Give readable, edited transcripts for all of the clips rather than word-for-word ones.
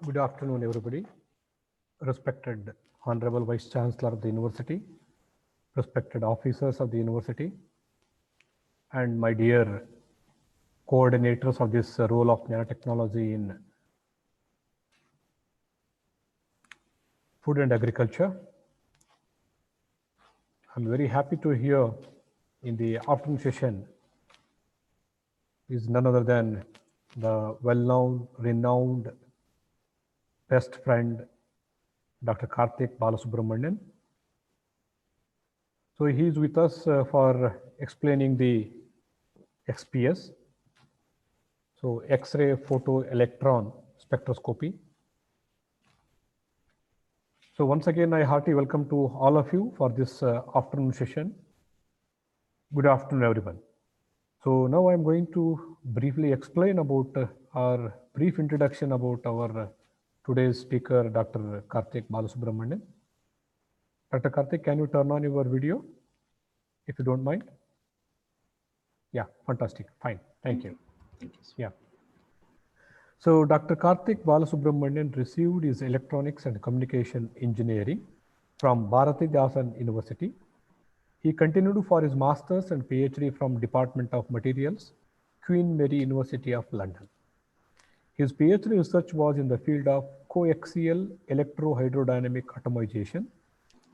Good afternoon, everybody. Respected Honorable Vice Chancellor of the University, respected officers of the University, and my dear coordinators of this role of nanotechnology in food and agriculture. I'm very happy to hear in the afternoon session is none other than the well-known, renowned best friend, Dr. Karthik Balasubramanian. So he is with us for explaining the XPS, so X-ray photoelectron spectroscopy. So once again, I heartily welcome to all of you for this afternoon session. Good afternoon, everyone. So now I'm going to briefly explain about our brief introduction about our today's speaker, Dr. Karthik Balasubramanian. Dr. Karthik, can you turn on your video, if you don't mind? Yeah, fantastic. Fine. Thank you. Thank you. Yeah. So Dr. Karthik Balasubramanian received his electronics and communication engineering from Bharathidasan University. He continued for his master's and PhD from Department of Materials, Queen Mary University of London. His PhD research was in the field of coaxial electrohydrodynamic atomization,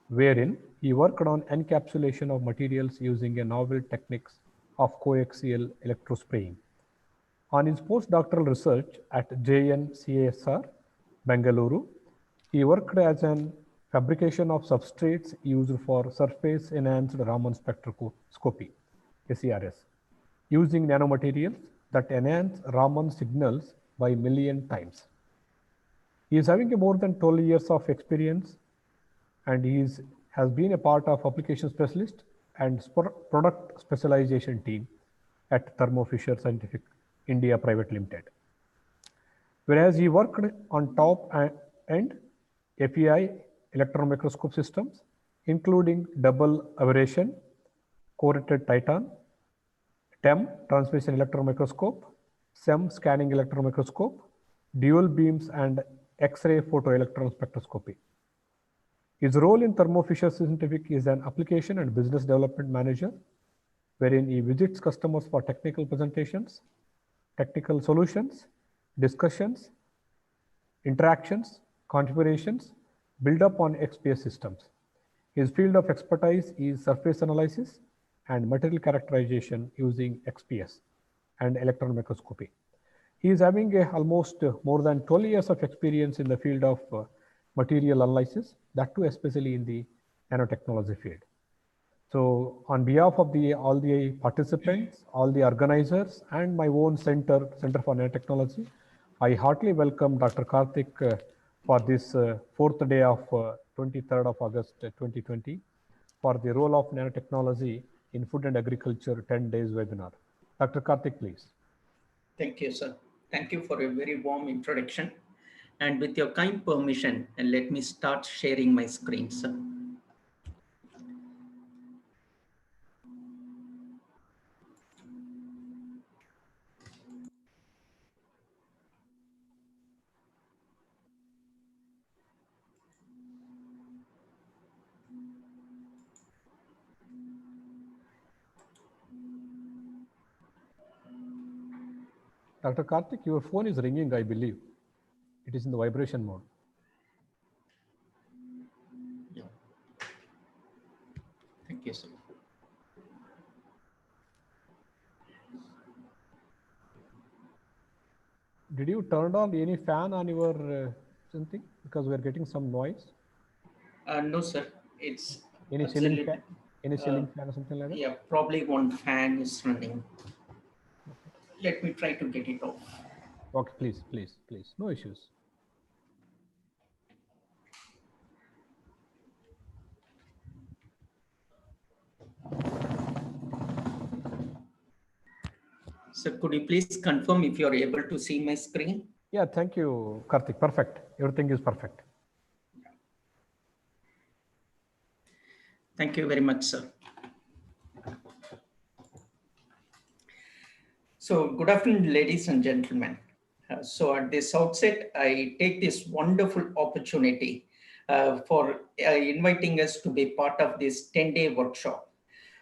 wherein he worked on encapsulation of materials using a novel techniques of coaxial electrospraying. On his postdoctoral research at JNCSR, Bengaluru, he worked as an fabrication of substrates used for surface enhanced Raman spectroscopy, SERS, using nanomaterials that enhance Raman signals by million times. He is having more than 12 years of experience, and has been a part of application specialist and product specialization team at Thermo Fisher Scientific India Private Limited. Whereas he worked on top end API electron microscope systems, including double aberration, coated titan, TEM transmission electron microscope, SEM scanning electron microscope, dual beams, and X-ray photoelectron spectroscopy. His role in Thermo Fisher Scientific is an application and business development manager, wherein he visits customers for technical presentations, technical solutions, discussions, interactions, configurations, build up on XPS systems. His field of expertise is surface analysis and material characterization using XPS and electron microscopy. He is having almost more than 12 years of experience in the field of material analysis, that too especially in the nanotechnology field. So on behalf of all the participants, all the organizers, and my own Center for Nanotechnology, I heartily welcome Dr. Karthik for this fourth day of 23rd of August 2020 for the role of nanotechnology in food and agriculture 10 days webinar. Dr. Karthik, please. Thank you, sir. Thank you for a very warm introduction. And with your kind permission, and let me start sharing my screen, sir. Dr. Karthik, your phone is ringing, I believe. It is in the vibration mode. Yeah. Thank you, sir. Did you turn on any fan on your something? Because we are getting some noise. No, sir. It's Any ceiling fan? Any ceiling fan or something like that? Yeah, probably one fan is running. Let me try to get it off. Okay, please. No issues. So could you please confirm if you're able to see my screen? Yeah, thank you, Karthik. Perfect. Everything is perfect. Thank you very much, sir. So good afternoon, ladies and gentlemen. So at this outset, I take this wonderful opportunity for inviting us to be part of this 10-day workshop.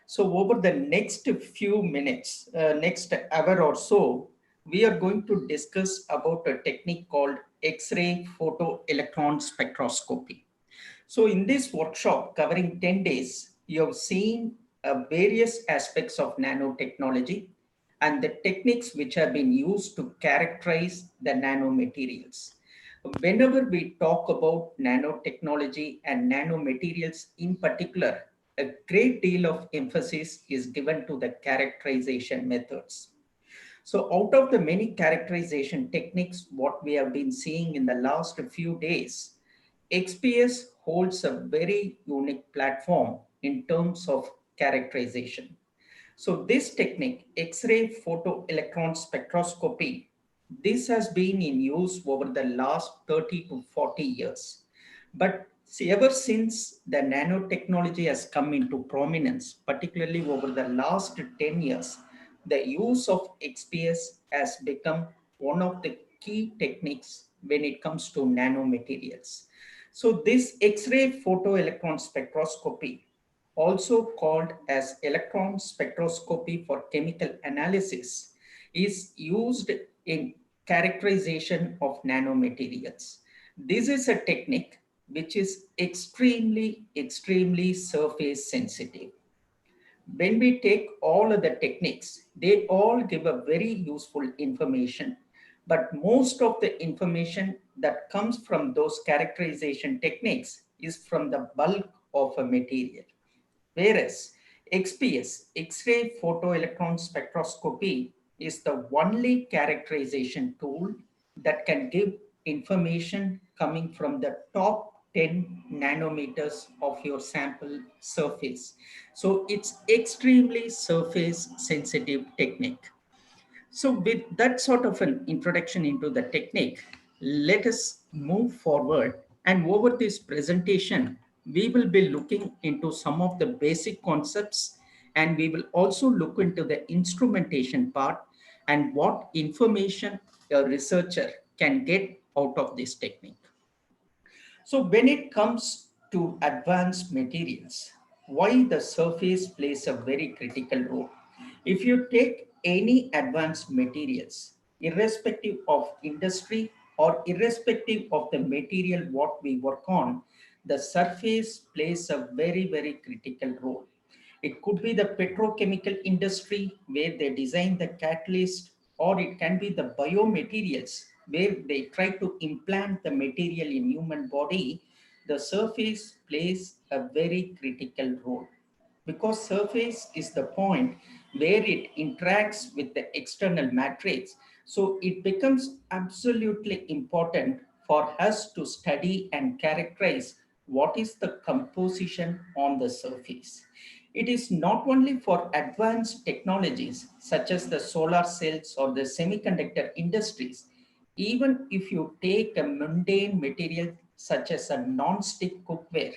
So over the next few minutes, next hour or so, we are going to discuss about a technique called X-ray photoelectron spectroscopy. So in this workshop covering 10 days, you have seen various aspects of nanotechnology and the techniques which have been used to characterize the nanomaterials. Whenever we talk about nanotechnology and nanomaterials in particular, a great deal of emphasis is given to the characterization methods. So out of the many characterization techniques, what we have been seeing in the last few days, XPS holds a very unique platform in terms of characterization. So this technique, X-ray photoelectron spectroscopy, this has been in use over the last 30 to 40 years. But see, ever since the nanotechnology has come into prominence, particularly over the last 10 years, the use of XPS has become one of the key techniques when it comes to nanomaterials. So this X-ray photoelectron spectroscopy, also called as electron spectroscopy for chemical analysis, is used in characterization of nanomaterials. This is a technique which is extremely surface sensitive. When we take all of the techniques, they all give a very useful information, but most of the information that comes from those characterization techniques is from the bulk of a material. Whereas XPS, X-ray photoelectron spectroscopy, is the only characterization tool that can give information coming from the top 10 nanometers of your sample surface. So it's extremely surface sensitive technique. So with that sort of an introduction into the technique, let us move forward. And over this presentation, we will be looking into some of the basic concepts, and we will also look into the instrumentation part and what information a researcher can get out of this technique. So when it comes to advanced materials, why the surface plays a very critical role. If you take any advanced materials, irrespective of industry or irrespective of the material what we work on, the surface plays a very critical role. It could be the petrochemical industry where they design the catalyst, or it can be the biomaterials where they try to implant the material in human body. The surface plays a very critical role because surface is the point where it interacts with the external matrix. So it becomes absolutely important for us to study and characterize what is the composition on the surface. It is not only for advanced technologies such as the solar cells or the semiconductor industries. Even if you take a mundane material such as a non-stick cookware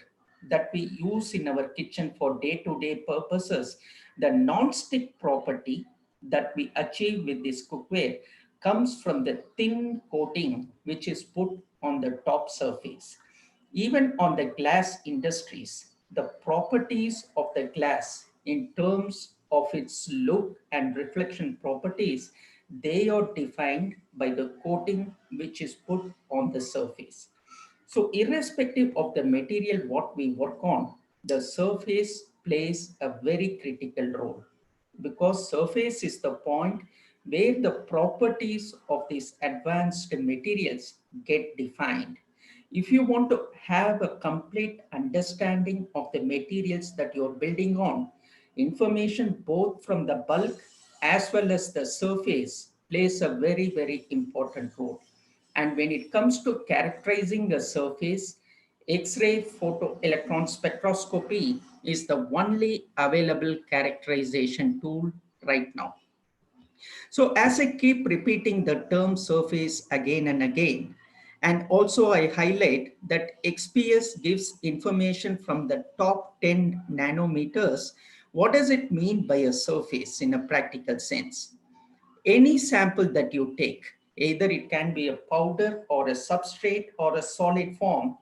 that we use in our kitchen for day-to-day purposes, the non-stick property that we achieve with this cookware comes from the thin coating which is put on the top surface. Even on the glass industries, the properties of the glass in terms of its look and reflection properties, they are defined by the coating which is put on the surface. So irrespective of the material what we work on, the surface plays a very critical role because surface is the point where the properties of these advanced materials get defined. If you want to have a complete understanding of the materials that you're building on, information both from the bulk as well as the surface plays a very important role. And when it comes to characterizing a surface, X-ray photoelectron spectroscopy is the only available characterization tool right now. So as I keep repeating the term surface again and again, and also I highlight that XPS gives information from the top 10 nanometers. What does it mean by a surface in a practical sense? Any sample that you take, Either it can be a powder or a substrate or a solid form.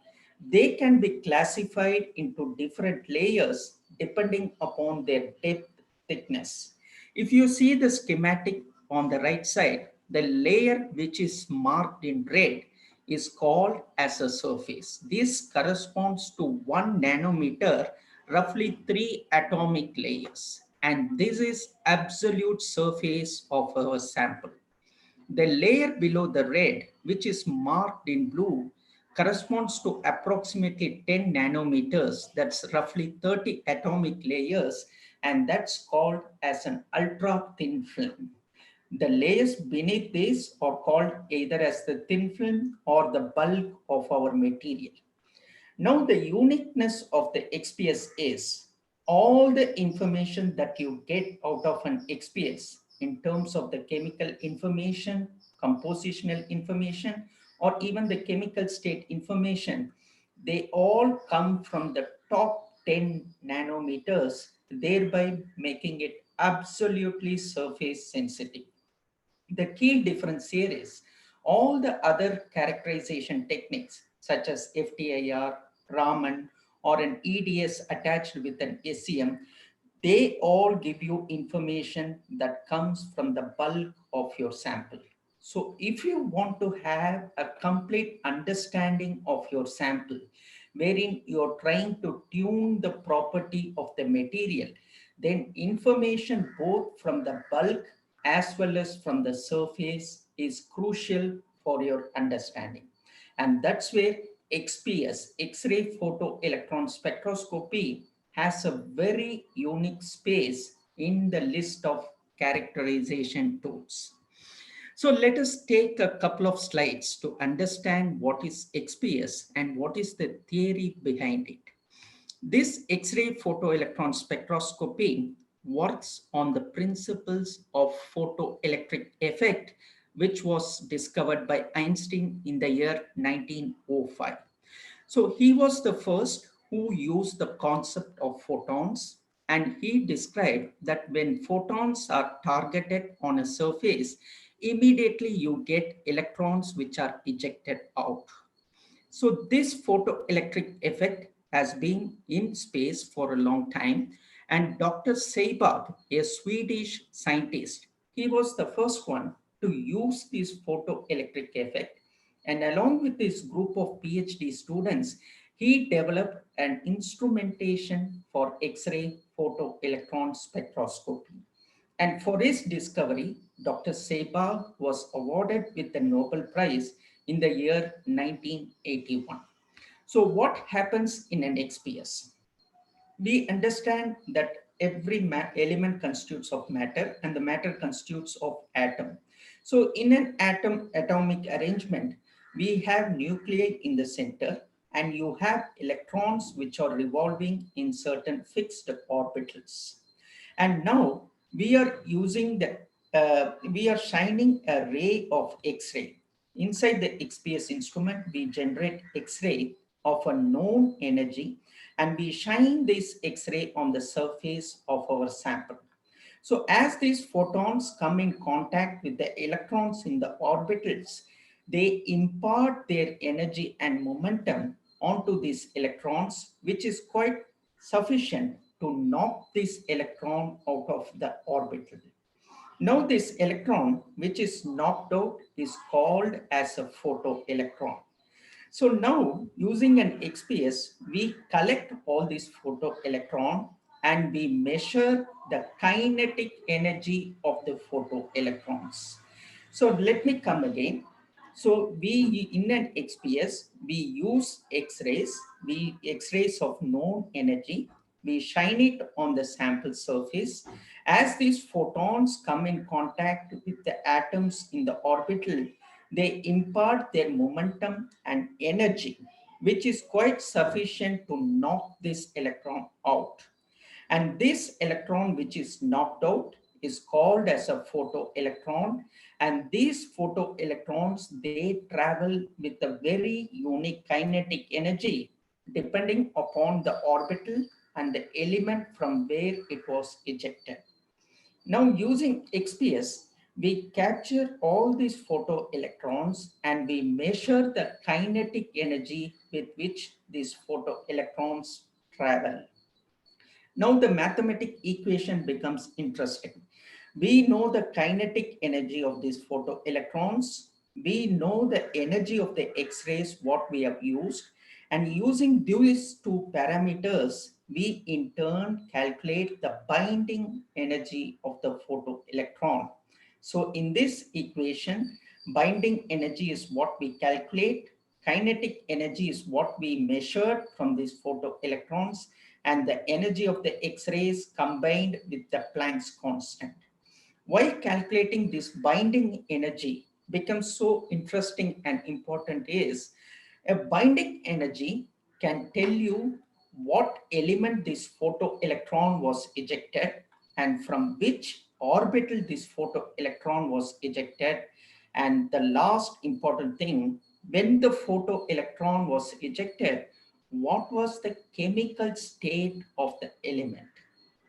They can be classified into different layers depending upon their depth, thickness. If you see the schematic on the right side, the layer which is marked in red is called as a surface. This corresponds to 1 nanometer, roughly 3 atomic layers. And this is absolute surface of our sample. The layer below the red, which is marked in blue, corresponds to approximately 10 nanometers. That's roughly 30 atomic layers, and that's called as an ultra thin film. The layers beneath this are called either as the thin film or the bulk of our material. Now, the uniqueness of the XPS is all the information that you get out of an XPS in terms of the chemical information, compositional information, or even the chemical state information, they all come from the top 10 nanometers, thereby making it absolutely surface sensitive. The key difference here is all the other characterization techniques such as FTIR, Raman, or an EDS attached with an SEM, they all give you information that comes from the bulk of your sample. So if you want to have a complete understanding of your sample, wherein you're trying to tune the property of the material, then information both from the bulk as well as from the surface is crucial for your understanding. And that's where XPS, X-ray photoelectron spectroscopy, has a very unique space in the list of characterization tools. So let us take a couple of slides to understand what is XPS and what is the theory behind it. This X-ray photoelectron spectroscopy works on the principles of photoelectric effect, which was discovered by Einstein in the year 1905. So he was the first who used the concept of photons, and he described that when photons are targeted on a surface, immediately you get electrons which are ejected out. So this photoelectric effect has been in space for a long time. And Dr. Seibach, a Swedish scientist, he was the first one to use this photoelectric effect. And along with this group of PhD students, he developed an instrumentation for X-ray photoelectron spectroscopy. And for his discovery, Dr. Seibach was awarded with the Nobel Prize in the year 1981. So what happens in an XPS? We understand that every element constitutes of matter and the matter constitutes of atom. So in an atomic arrangement, we have nuclei in the center and you have electrons which are revolving in certain fixed orbitals. And now we are using we are shining a ray of X-ray. Inside the XPS instrument, we generate X-ray of a known energy and we shine this X-ray on the surface of our sample. So as these photons come in contact with the electrons in the orbitals, they impart their energy and momentum onto these electrons, which is quite sufficient to knock this electron out of the orbital. Now this electron, which is knocked out, is called as a photoelectron. So now using an XPS, we collect all these photoelectron and we measure the kinetic energy of the photoelectrons. So let me come again. So we in an XPS, we use X-rays, X-rays of known energy. We shine it on the sample surface. As these photons come in contact with the atoms in the orbital, they impart their momentum and energy, which is quite sufficient to knock this electron out. And this electron which is knocked out is called as a photoelectron. And these photoelectrons, they travel with a very unique kinetic energy depending upon the orbital and the element from where it was ejected. Now using XPS, We capture all these photoelectrons and we measure the kinetic energy with which these photoelectrons travel. Now the mathematic equation becomes interesting. We know the kinetic energy of these photoelectrons. We know the energy of the X-rays, what we have used. And using these two parameters, we in turn calculate the binding energy of the photoelectron. So in this equation, binding energy is what we calculate. Kinetic energy is what we measured from these photoelectrons, and the energy of the X-rays combined with the Planck's constant. Why calculating this binding energy becomes so interesting and important is a binding energy can tell you what element this photoelectron was ejected and from which orbital this photoelectron was ejected. And the last important thing, when the photoelectron was ejected, what was the chemical state of the element?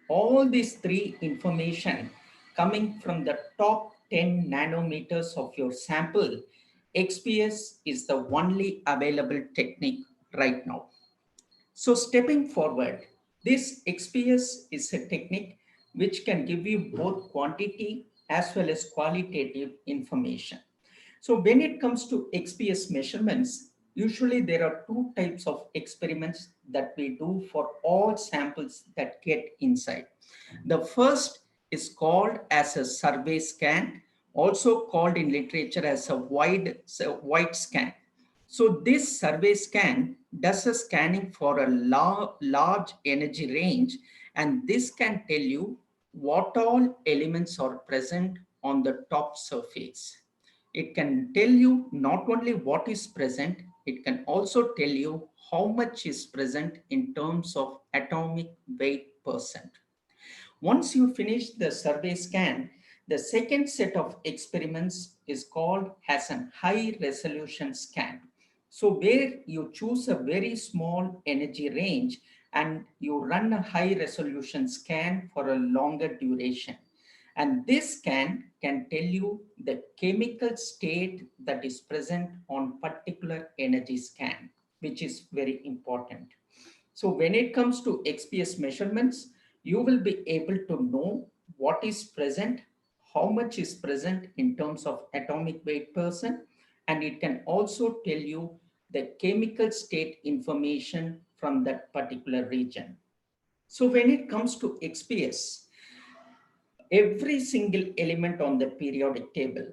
All these three information coming from the top 10 nanometers of your sample, XPS is the only available technique right now. So stepping forward, this XPS is a technique which can give you both quantity as well as qualitative information. So when it comes to XPS measurements, usually there are two types of experiments that we do for all samples that get inside. The first is called as a survey scan, also called in literature as a wide scan. So this survey scan does a scanning for a large energy range, and this can tell you what all elements are present on the top surface. It can tell you not only what is present, it can also tell you how much is present in terms of atomic weight percent. Once you finish the survey scan, the second set of experiments is called as an high resolution scan. So where you choose a very small energy range and you run a high resolution scan for a longer duration. And this scan can tell you the chemical state that is present on particular energy scan, which is very important. So when it comes to XPS measurements, you will be able to know what is present, how much is present in terms of atomic weight percent, and it can also tell you the chemical state information from that particular region. So when it comes to XPS, every single element on the periodic table,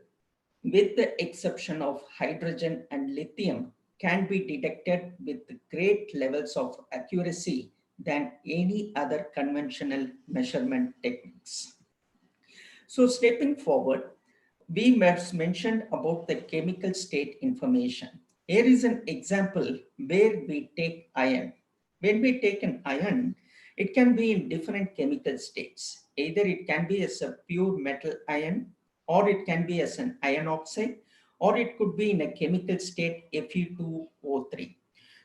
with the exception of hydrogen and lithium, can be detected with great levels of accuracy than any other conventional measurement techniques. So stepping forward, we mentioned about the chemical state information. Here is an example where we take iron. When we take an iron, it can be in different chemical states. Either it can be as a pure metal ion, or it can be as an iron oxide, or it could be in a chemical state Fe2O3.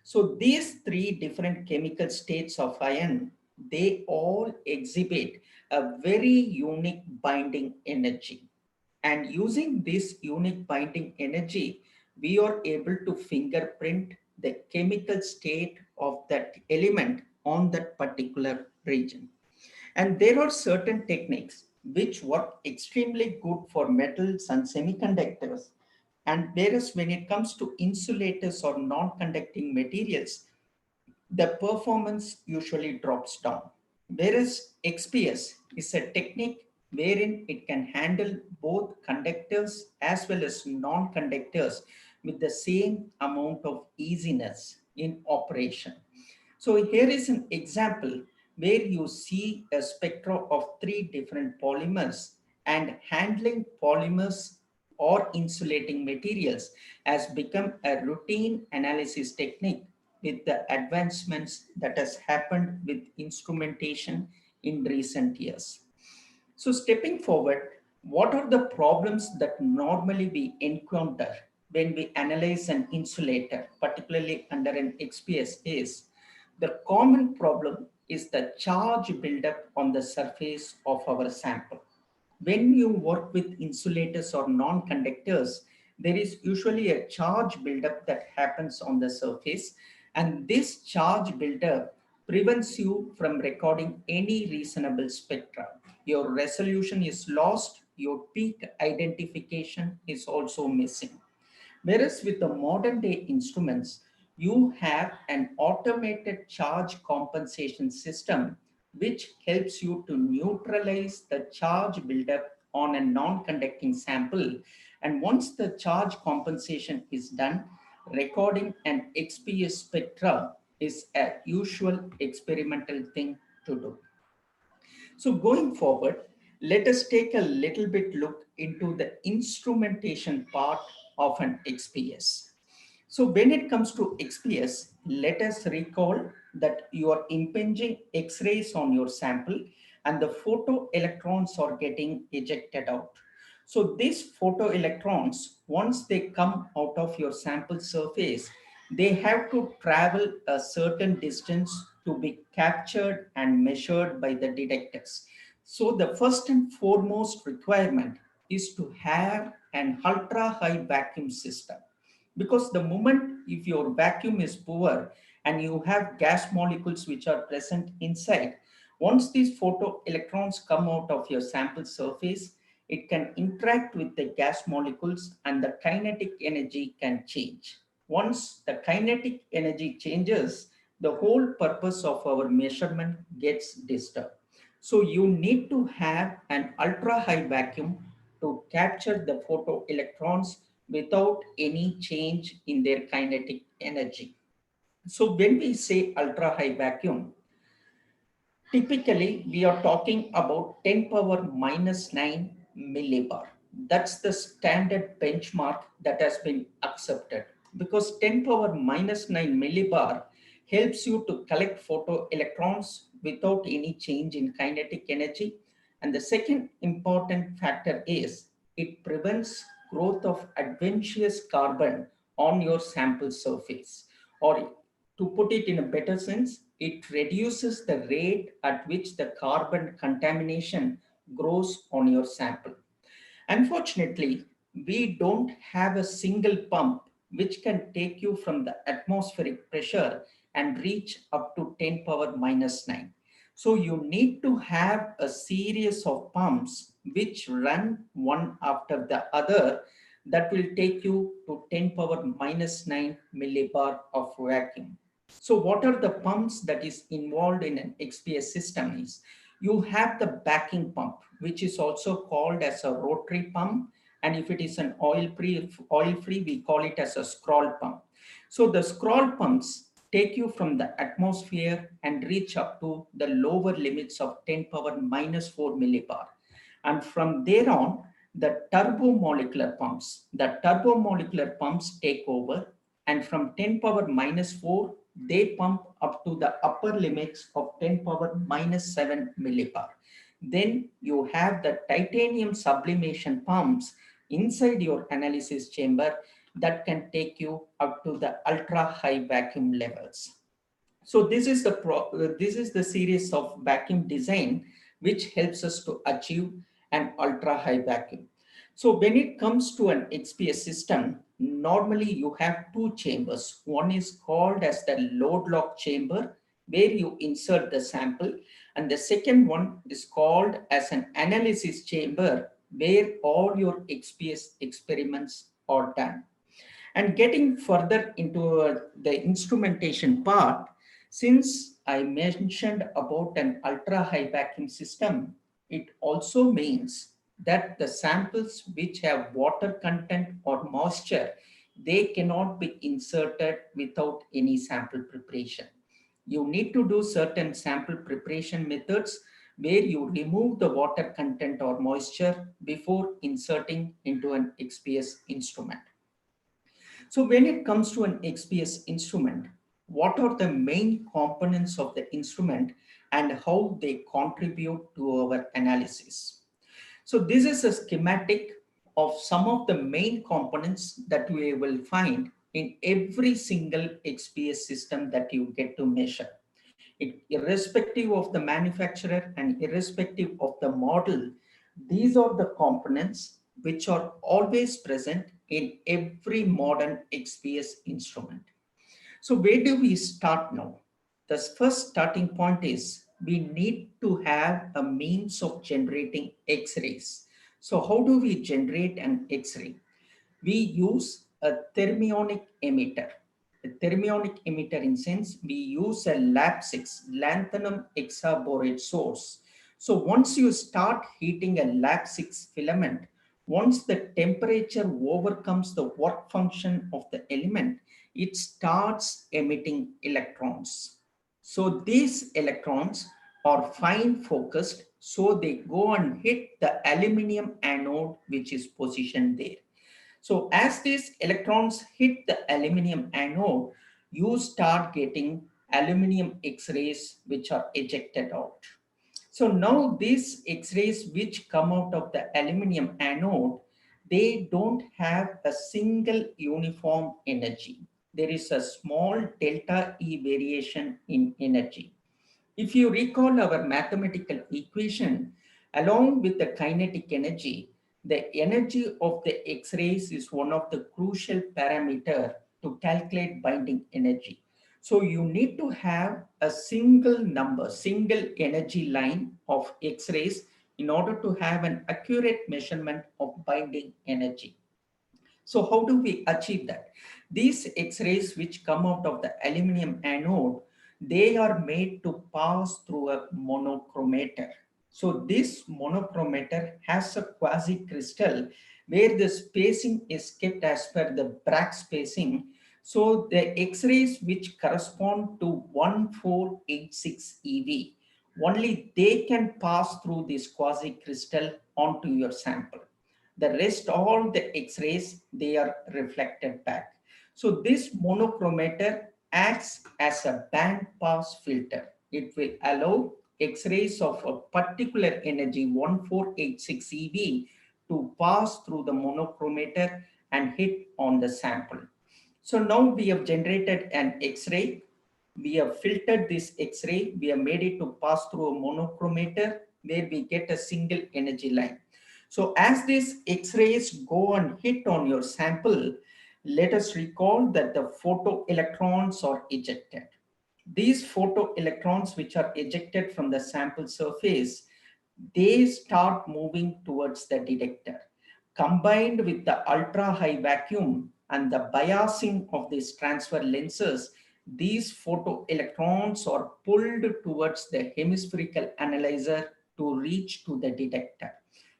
So these three different chemical states of iron, they all exhibit a very unique binding energy. And using this unique binding energy, we are able to fingerprint the chemical state of that element on that particular region. And there are certain techniques which work extremely good for metals and semiconductors. And whereas when it comes to insulators or non-conducting materials, the performance usually drops down. Whereas XPS is a technique wherein it can handle both conductors as well as non-conductors with the same amount of easiness in operation. So here is an example where you see a spectra of three different polymers, and handling polymers or insulating materials has become a routine analysis technique with the advancements that has happened with instrumentation in recent years. So stepping forward, what are the problems that normally we encounter when we analyze an insulator, particularly under an XPS is the common problem is the charge buildup on the surface of our sample. When you work with insulators or non-conductors, there is usually a charge buildup that happens on the surface, and this charge buildup prevents you from recording any reasonable spectra. Your resolution is lost, your peak identification is also missing. Whereas with the modern day instruments, you have an automated charge compensation system which helps you to neutralize the charge buildup on a non-conducting sample. And once the charge compensation is done, recording an XPS spectra is a usual experimental thing to do. So going forward, let us take a little bit look into the instrumentation part of an XPS. So when it comes to XPS, let us recall that you are impinging X-rays on your sample and the photoelectrons are getting ejected out. So these photoelectrons, once they come out of your sample surface, they have to travel a certain distance to be captured and measured by the detectors. So the first and foremost requirement is to have an ultra high vacuum system, because the moment if your vacuum is poor and you have gas molecules which are present inside, once these photoelectrons come out of your sample surface, it can interact with the gas molecules and the kinetic energy can change. Once the kinetic energy changes, the whole purpose of our measurement gets disturbed. So you need to have an ultra high vacuum to capture the photoelectrons without any change in their kinetic energy. So when we say ultra high vacuum, typically we are talking about 10 power minus 9 millibar. That's the standard benchmark that has been accepted, because 10 power minus 9 millibar helps you to collect photoelectrons without any change in kinetic energy. And the second important factor is it prevents growth of adventitious carbon on your sample surface. Or to put it in a better sense, it reduces the rate at which the carbon contamination grows on your sample. Unfortunately, we don't have a single pump which can take you from the atmospheric pressure and reach up to 10 power minus 9. So you need to have a series of pumps which run one after the other that will take you to 10 power minus 9 millibar of vacuum. So what are the pumps that is involved in an XPS system is, you have the backing pump, which is also called as a rotary pump. And if it is an oil-free, we call it as a scroll pump. So the scroll pumps take you from the atmosphere and reach up to the lower limits of 10 power minus 4 millibar. And from there on, the turbomolecular pumps take over, and from 10 power minus 4, they pump up to the upper limits of 10 power minus 7 millibar. Then you have the titanium sublimation pumps inside your analysis chamber that can take you up to the ultra high vacuum levels. So this is the series of vacuum design which helps us to achieve an ultra high vacuum. So when it comes to an XPS system, normally you have two chambers. One is called as the load lock chamber, where you insert the sample, and the second one is called as an analysis chamber, where all your XPS experiments are done. And getting further into the instrumentation part, since I mentioned about an ultra high vacuum system, it also means that the samples which have water content or moisture, they cannot be inserted without any sample preparation. You need to do certain sample preparation methods where you remove the water content or moisture before inserting into an XPS instrument. So when it comes to an XPS instrument, what are the main components of the instrument and how they contribute to our analysis? So this is a schematic of some of the main components that we will find in every single XPS system that you get to measure. Irrespective of the manufacturer and irrespective of the model, These are the components which are always present in every modern XPS instrument. So where do we start now? The first starting point is we need to have a means of generating X-rays. So how do we generate an X-ray? We use a thermionic emitter. A thermionic emitter in sense, we use a lab 6 lanthanum hexaborate source. So once you start heating a lab 6 filament, once the temperature overcomes the work function of the element, it starts emitting electrons. So these electrons are fine focused, so they go and hit the aluminum anode which is positioned there. So as these electrons hit the aluminum anode, you start getting aluminum X-rays which are ejected out. So now these X-rays which come out of the aluminum anode, they don't have a single uniform energy. There is a small delta E variation in energy. If you recall our mathematical equation, along with the kinetic energy, the energy of the X-rays is one of the crucial parameter to calculate binding energy. So you need to have a single number, single energy line of X-rays in order to have an accurate measurement of binding energy. So how do we achieve that? These X-rays which come out of the aluminum anode, they are made to pass through a monochromator. So this monochromator has a quasi-crystal where the spacing is kept as per the Bragg spacing. So the X-rays which correspond to 1486 eV, only they can pass through this quasi-crystal onto your sample. The rest, all the X-rays, they are reflected back. So this monochromator acts as a band pass filter. It will allow X-rays of a particular energy 1486 eV to pass through the monochromator and hit on the sample. So now we have generated an X-ray. We have filtered this X-ray. We have made it to pass through a monochromator where we get a single energy line. So as these X-rays go and hit on your sample, let us recall that the photoelectrons are ejected. These photoelectrons which are ejected from the sample surface, they start moving towards the detector. Combined with the ultra high vacuum and the biasing of these transfer lenses, these photoelectrons are pulled towards the hemispherical analyzer to reach to the detector.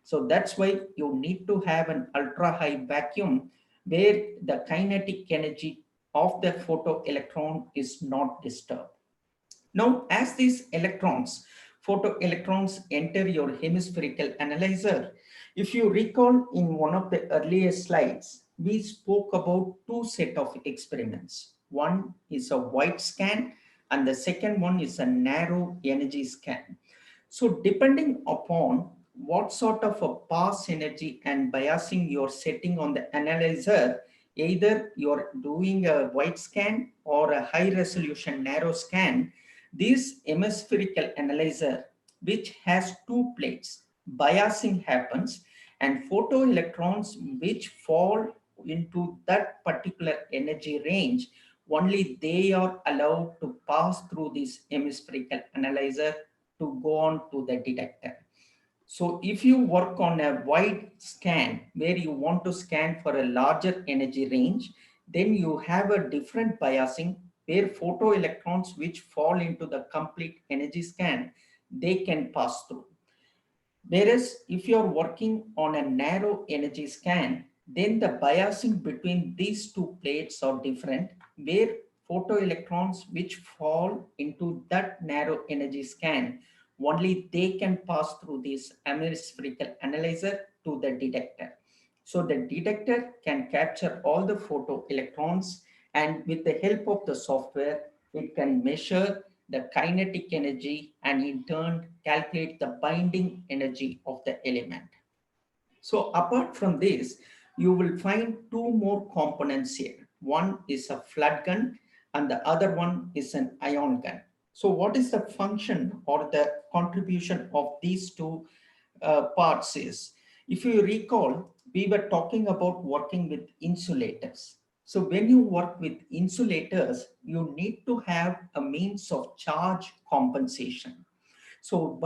So that's why you need to have an ultra high vacuum where the kinetic energy of the photoelectron is not disturbed. Now, as these electrons, photoelectrons enter your hemispherical analyzer, if you recall in one of the earlier slides, we spoke about two set of experiments. One is a wide scan and the second one is a narrow energy scan. So depending upon what sort of a pass energy and biasing you're setting on the analyzer, either you're doing a wide scan or a high resolution narrow scan, this hemispherical analyzer, which has two plates, biasing happens and photoelectrons which fall into that particular energy range, only they are allowed to pass through this hemispherical analyzer to go on to the detector. So if you work on a wide scan where you want to scan for a larger energy range, then you have a different biasing where photoelectrons which fall into the complete energy scan, they can pass through. Whereas if you're working on a narrow energy scan, then the biasing between these two plates are different, where photoelectrons which fall into that narrow energy scan, only they can pass through this hemispherical analyzer to the detector. So the detector can capture all the photoelectrons, and with the help of the software, it can measure the kinetic energy and in turn calculate the binding energy of the element. So apart from this, you will find two more components here. One is a flood gun and the other one is an ion gun. So what is the function or the contribution of these two parts is, if you recall, we were talking about working with insulators. So when you work with insulators, you need to have a means of charge compensation. So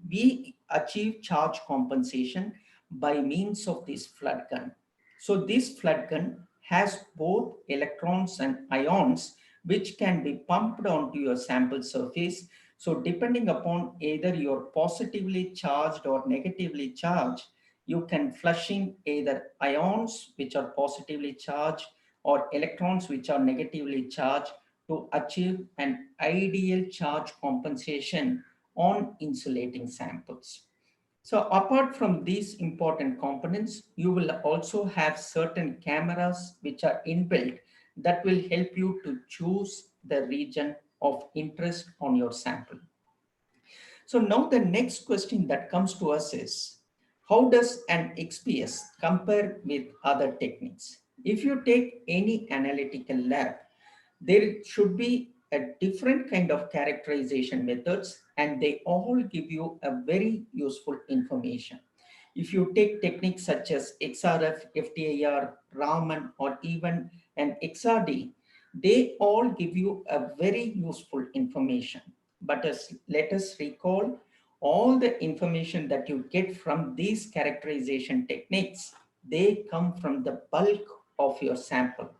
we achieve charge compensation by means of this flood gun. So this flood gun has both electrons and ions which can be pumped onto your sample surface. So depending upon either you're positively charged or negatively charged, you can flush in either ions which are positively charged or electrons which are negatively charged to achieve an ideal charge compensation on insulating samples. So apart from these important components, you will also have certain cameras which are inbuilt that will help you to choose the region of interest on your sample. So now the next question that comes to us is, how does an XPS compare with other techniques? If you take any analytical lab, there should be a different kind of characterization methods, and they all give you a very useful information. If you take techniques such as XRF, FTIR, Raman, or even an XRD, they all give you a very useful information. But let us recall, all the information that you get from these characterization techniques, they come from the bulk of your sample.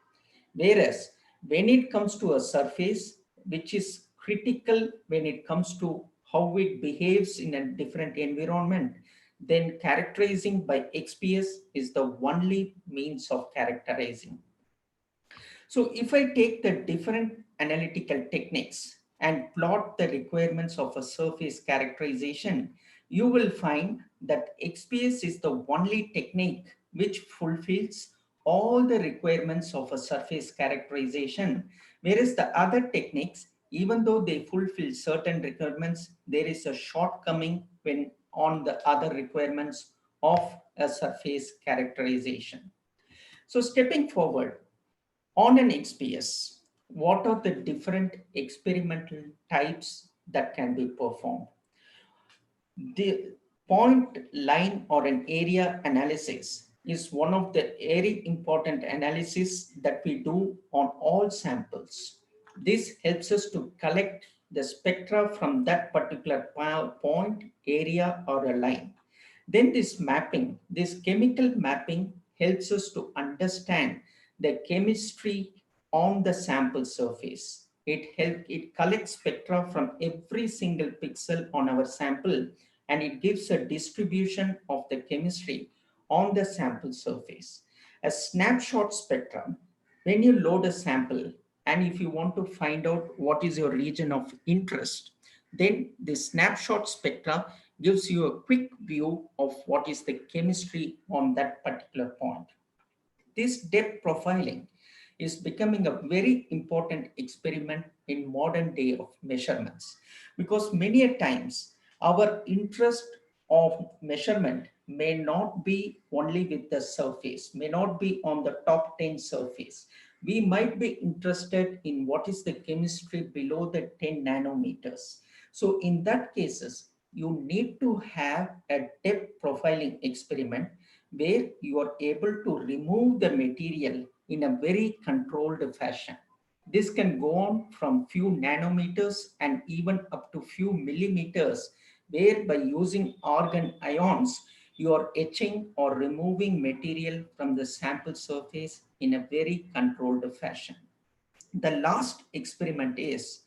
Whereas when it comes to a surface, which is critical when it comes to how it behaves in a different environment, then characterizing by XPS is the only means of characterizing. So if I take the different analytical techniques and plot the requirements of a surface characterization, you will find that XPS is the only technique which fulfills all the requirements of a surface characterization, whereas the other techniques, even though they fulfill certain requirements, there is a shortcoming when on the other requirements of a surface characterization. So stepping forward, on an XPS, what are the different experimental types that can be performed? The point, line, or an area analysis is one of the very important analysis that we do on all samples. This helps us to collect the spectra from that particular point, area, or a line. Then this mapping, this chemical mapping helps us to understand the chemistry on the sample surface. It collects spectra from every single pixel on our sample, and it gives a distribution of the chemistry on the sample surface. A snapshot spectrum, when you load a sample and if you want to find out what is your region of interest, then the snapshot spectra gives you a quick view of what is the chemistry on that particular point. This depth profiling is becoming a very important experiment in modern day of measurements, because many a times our interest of measurement may not be only with the surface, may not be on the top 10 surface. We might be interested in what is the chemistry below the 10 nanometers. So in that cases, you need to have a depth profiling experiment where you are able to remove the material in a very controlled fashion. This can go on from few nanometers and even up to few millimeters, where by using argon ions, you are etching or removing material from the sample surface in a very controlled fashion. The last experiment is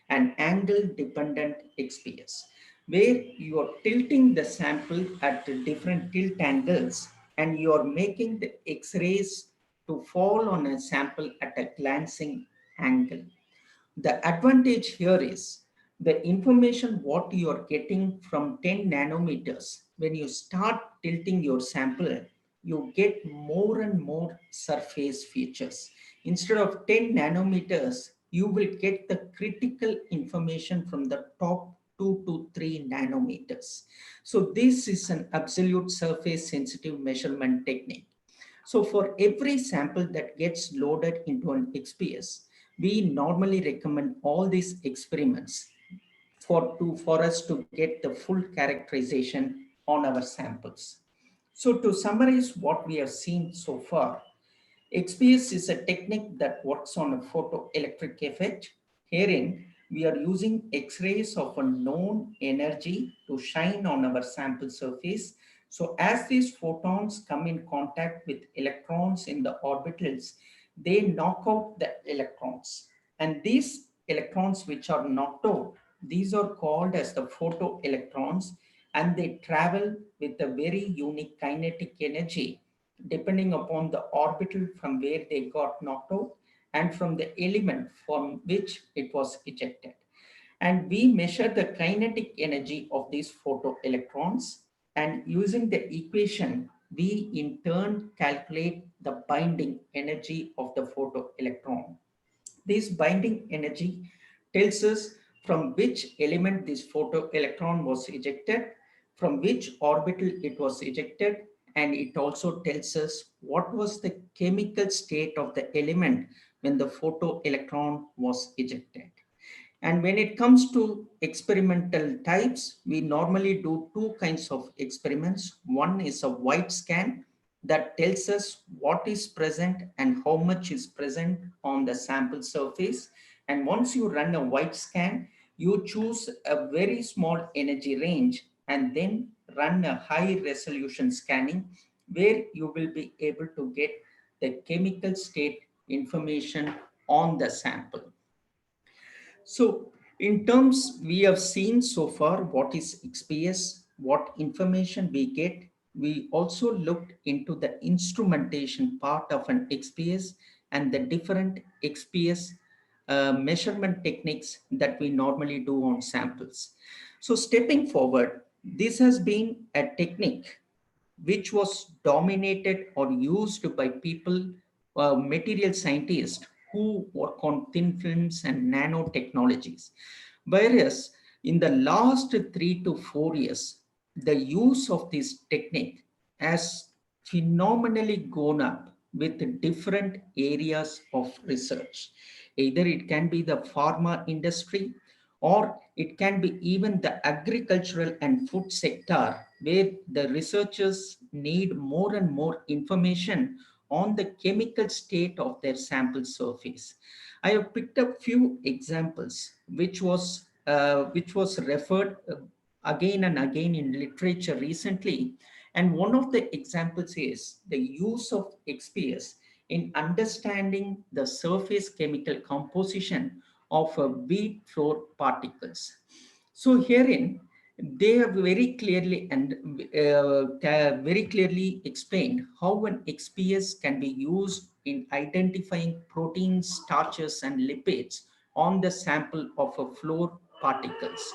an angle dependent XPS, where you are tilting the sample at different tilt angles and you are making the X-rays to fall on a sample at a glancing angle. The advantage here is the information what you are getting from 10 nanometers. When you start tilting your sample, you get more and more surface features. Instead of 10 nanometers, you will get the critical information from the top 2 to 3 nanometers. So this is an absolute surface sensitive measurement technique. So for every sample that gets loaded into an XPS, we normally recommend all these experiments for us to get the full characterization on our samples. So to summarize what we have seen so far, XPS is a technique that works on a photoelectric effect. Herein, we are using X-rays of a known energy to shine on our sample surface. So as these photons come in contact with electrons in the orbitals, they knock out the electrons. And these electrons which are knocked out, these are called as the photoelectrons, and they travel with a very unique kinetic energy depending upon the orbital from where they got knocked out and from the element from which it was ejected. And we measure the kinetic energy of these photoelectrons, and using the equation, we in turn calculate the binding energy of the photoelectron. This binding energy tells us from which element this photoelectron was ejected, from which orbital it was ejected, and it also tells us what was the chemical state of the element when the photoelectron was ejected. And when it comes to experimental types, we normally do two kinds of experiments. One is a white scan that tells us what is present and how much is present on the sample surface. And once you run a white scan, you choose a very small energy range and then run a high resolution scanning where you will be able to get the chemical state information on the sample. So in terms, we have seen so far what is XPS, what information we get. We also looked into the instrumentation part of an XPS and the different XPS measurement techniques that we normally do on samples. So stepping forward, this has been a technique which was dominated or used by people, material scientists who work on thin films and nanotechnologies. Whereas in the last 3 to 4 years, the use of this technique has phenomenally gone up with different areas of research. Either it can be the pharma industry, or it can be even the agricultural and food sector where the researchers need more and more information on the chemical state of their sample surface. I have picked up few examples which was referred again and again in literature recently, and one of the examples is the use of XPS in understanding the surface chemical composition of wheat flour particles. So herein, they have very clearly and very clearly explained how an XPS can be used in identifying proteins, starches, and lipids on the sample of a flour particles.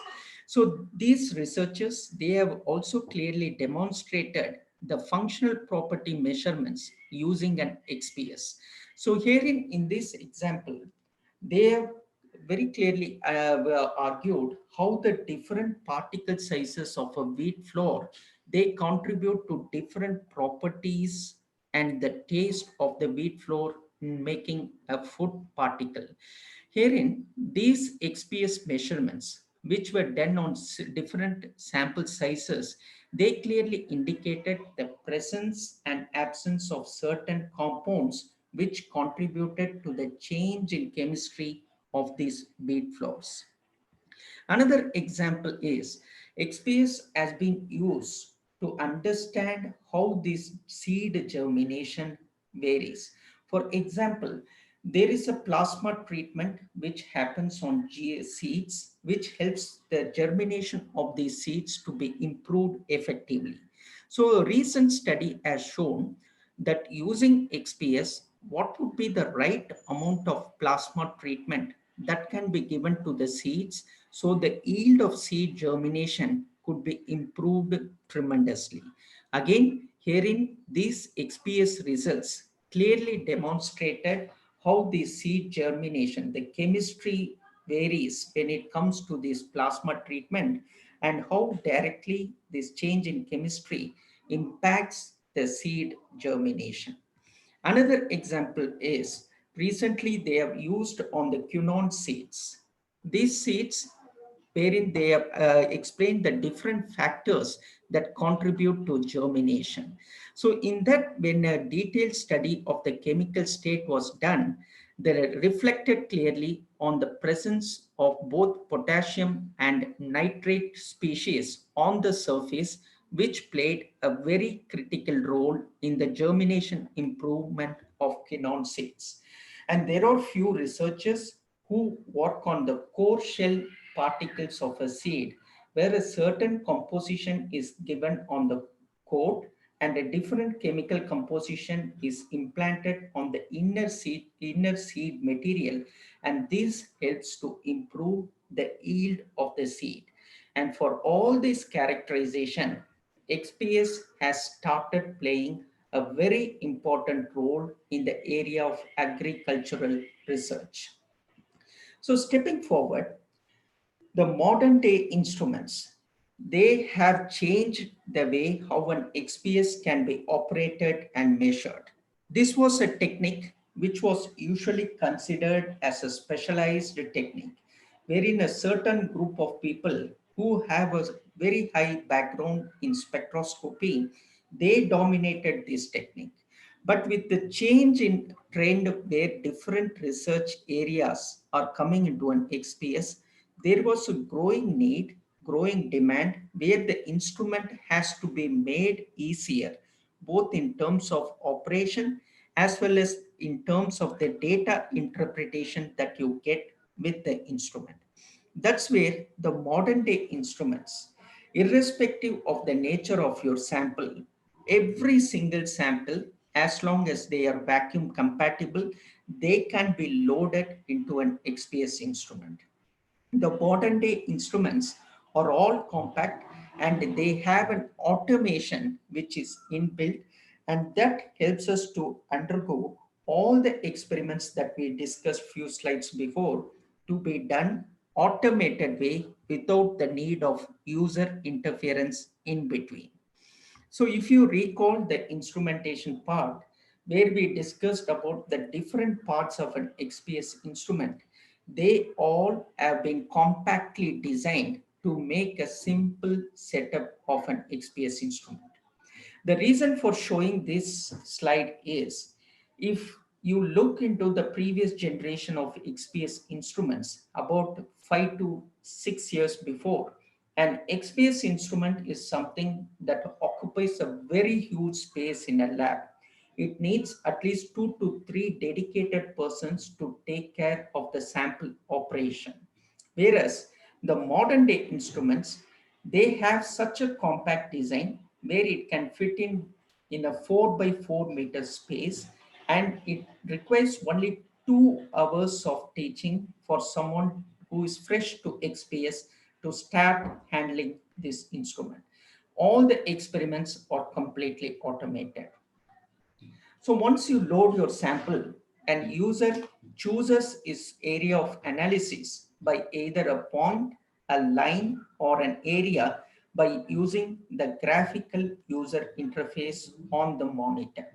So these researchers, they have also clearly demonstrated the functional property measurements using an XPS. So herein in this example, they have very clearly argued how the different particle sizes of a wheat flour, they contribute to different properties and the taste of the wheat flour in making a food particle. Herein, these XPS measurements, which were done on different sample sizes, they clearly indicated the presence and absence of certain compounds which contributed to the change in chemistry of these wheat flours. Another example is XPS has been used to understand how this seed germination varies. For example, there is a plasma treatment which happens on seeds, which helps the germination of these seeds to be improved effectively. So a recent study has shown that using XPS, what would be the right amount of plasma treatment that can be given to the seeds so the yield of seed germination could be improved tremendously. Again, herein these XPS results clearly demonstrated how the seed germination, the chemistry varies when it comes to this plasma treatment, and how directly this change in chemistry impacts the seed germination. Another example is recently they have used on the quinoa seeds. These seeds, wherein they have explained the different factors that contribute to germination. So in that, when a detailed study of the chemical state was done, they reflected clearly on the presence of both potassium and nitrate species on the surface, which played a very critical role in the germination improvement of quinoa seeds. And there are few researchers who work on the core shell particles of a seed, where a certain composition is given on the coat and a different chemical composition is implanted on the inner seed material, and this helps to improve the yield of the seed. And for all this characterization, XPS has started playing a very important role in the area of agricultural research. So stepping forward, the modern day instruments, they have changed the way how an XPS can be operated and measured. This was a technique which was usually considered as a specialized technique, wherein a certain group of people who have a very high background in spectroscopy, they dominated this technique. But with the change in trend where different research areas are coming into an XPS, there was a growing need, growing demand where the instrument has to be made easier, both in terms of operation as well as in terms of the data interpretation that you get with the instrument. That's where the modern day instruments, irrespective of the nature of your sample, every single sample, as long as they are vacuum compatible, they can be loaded into an XPS instrument. The modern day instruments are all compact and they have an automation which is inbuilt, and that helps us to undergo all the experiments that we discussed few slides before to be done automated way without the need of user interference in between. So if you recall the instrumentation part, where we discussed about the different parts of an XPS instrument, they all have been compactly designed to make a simple setup of an XPS instrument. The reason for showing this slide is, if you look into the previous generation of XPS instruments about 5 to 6 years before, an XPS instrument is something that occupies a very huge space in a lab. It needs at least 2 to 3 dedicated persons to take care of the sample operation. Whereas the modern day instruments, they have such a compact design where it can fit in a 4 by 4 meter space, and it requires only 2 hours of teaching for someone who is fresh to XPS to start handling this instrument. All the experiments are completely automated. So once you load your sample, and user chooses its area of analysis by either a point, a line, or an area by using the graphical user interface on the monitor.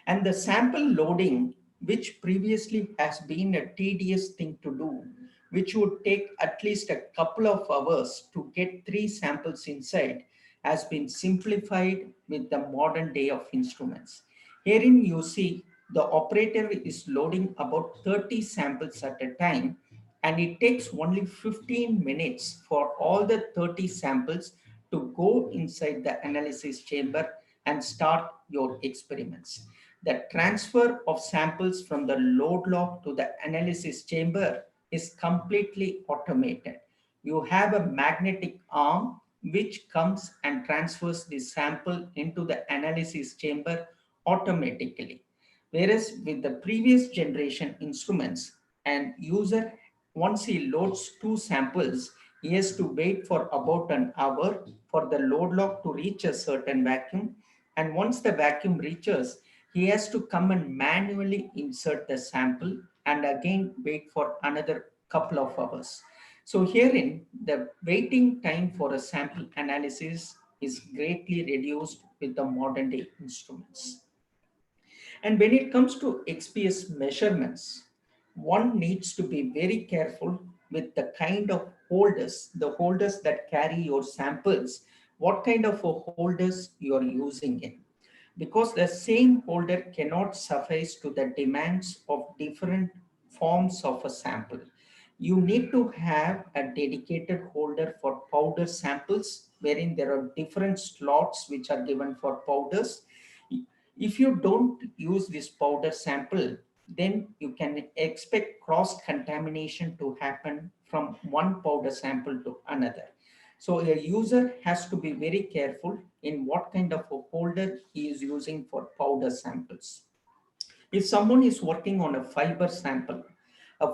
And the sample loading, which previously has been a tedious thing to do, which would take at least a couple of hours to get 3 samples inside, has been simplified with the modern day of instruments. Herein you see the operator is loading about 30 samples at a time, and it takes only 15 minutes for all the 30 samples to go inside the analysis chamber and start your experiments. The transfer of samples from the load log to the analysis chamber is completely automated. You have a magnetic arm which comes and transfers the sample into the analysis chamber automatically. Whereas with the previous generation instruments, an user, once he loads 2 samples, he has to wait for about an hour for the load log to reach a certain vacuum. And once the vacuum reaches, he has to come and manually insert the sample and again wait for another couple of hours. So herein, the waiting time for a sample analysis is greatly reduced with the modern day instruments. And when it comes to XPS measurements, one needs to be very careful with the kind of the holders that carry your samples, what kind of a holders you are using in. Because the same holder cannot suffice to the demands of different forms of a sample. You need to have a dedicated holder for powder samples, wherein there are different slots which are given for powders. If you don't use this powder sample, then you can expect cross contamination to happen from one powder sample to another. So a user has to be very careful in what kind of a holder he is using for powder samples. If someone is working on a fiber sample,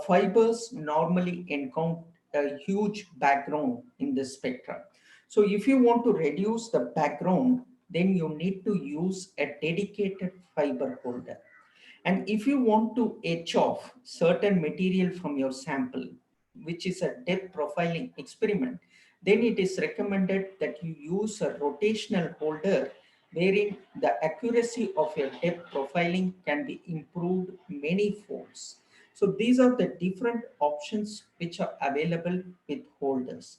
fibers normally encounter a huge background in the spectra. So if you want to reduce the background, then you need to use a dedicated fiber holder. And if you want to etch off certain material from your sample, which is a depth profiling experiment, then it is recommended that you use a rotational holder wherein the accuracy of your depth profiling can be improved many folds. So these are the different options which are available with holders.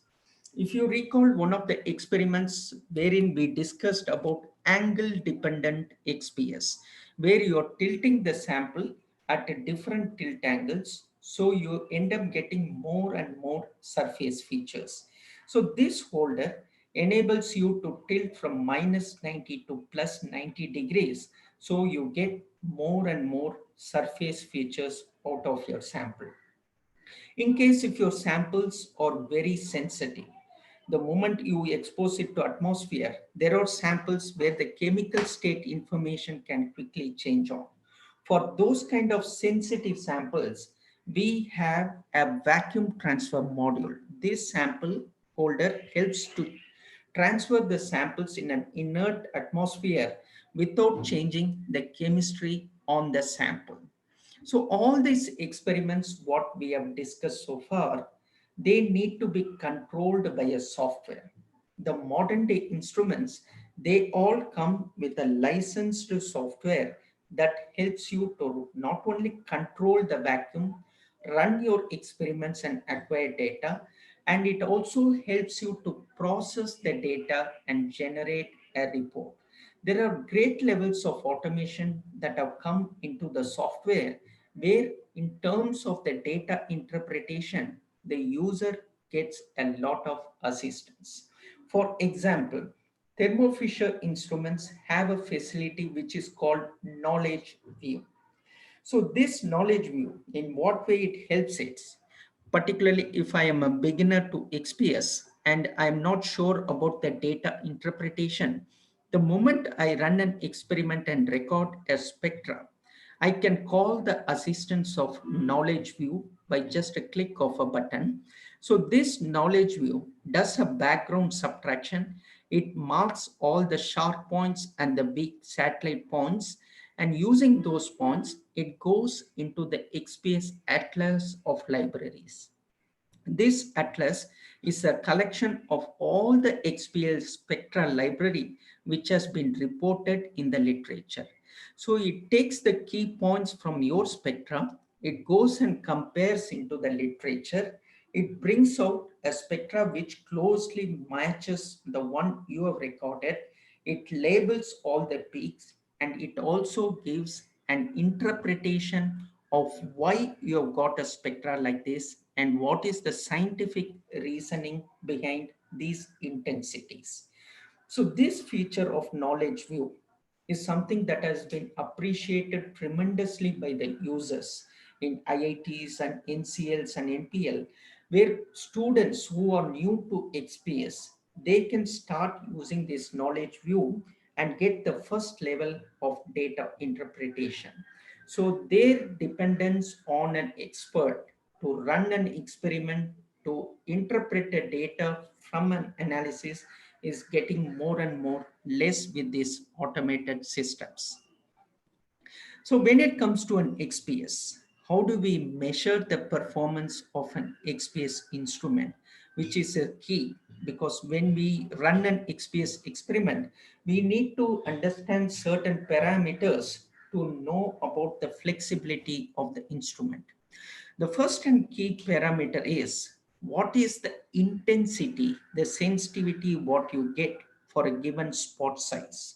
If you recall one of the experiments wherein we discussed about angle dependent XPS, where you are tilting the sample at a different tilt angles, so you end up getting more and more surface features. So this holder enables you to tilt from minus 90 to plus 90 degrees, so you get more and more surface features out of your sample. In case if your samples are very sensitive, the moment you expose it to atmosphere, there are samples where the chemical state information can quickly change on. For those kind of sensitive samples, we have a vacuum transfer module. This sample holder helps to transfer the samples in an inert atmosphere without changing the chemistry on the sample. So all these experiments, what we have discussed so far, they need to be controlled by a software. The modern day instruments, they all come with a licensed software that helps you to not only control the vacuum, run your experiments and acquire data, and it also helps you to process the data and generate a report. There are great levels of automation that have come into the software where in terms of the data interpretation, the user gets a lot of assistance. For example, Thermo Fisher instruments have a facility which is called knowledge view. So this knowledge view, in what way it helps it, particularly if I am a beginner to XPS and I'm not sure about the data interpretation, the moment I run an experiment and record a spectra, I can call the assistance of knowledge view by just a click of a button. So this knowledge view does a background subtraction. It marks all the sharp points and the weak satellite points, and using those points, it goes into the XPS Atlas of libraries. This atlas is a collection of all the XPS spectral library which has been reported in the literature. So it takes the key points from your spectra, it goes and compares into the literature, it brings out a spectra which closely matches the one you have recorded, it labels all the peaks, and it also gives an interpretation of why you have got a spectra like this and what is the scientific reasoning behind these intensities. So this feature of knowledge view is something that has been appreciated tremendously by the users in IITs and NCLs and NPL, where students who are new to XPS, they can start using this knowledge view and get the first level of data interpretation. So their dependence on an expert to run an experiment to interpret the data from an analysis is getting more and more less with these automated systems. So when it comes to an XPS, how do we measure the performance of an XPS instrument, which is a key, because when we run an XPS experiment, we need to understand certain parameters to know about the flexibility of the instrument. The first and key parameter is what is the intensity, the sensitivity, what you get for a given spot size.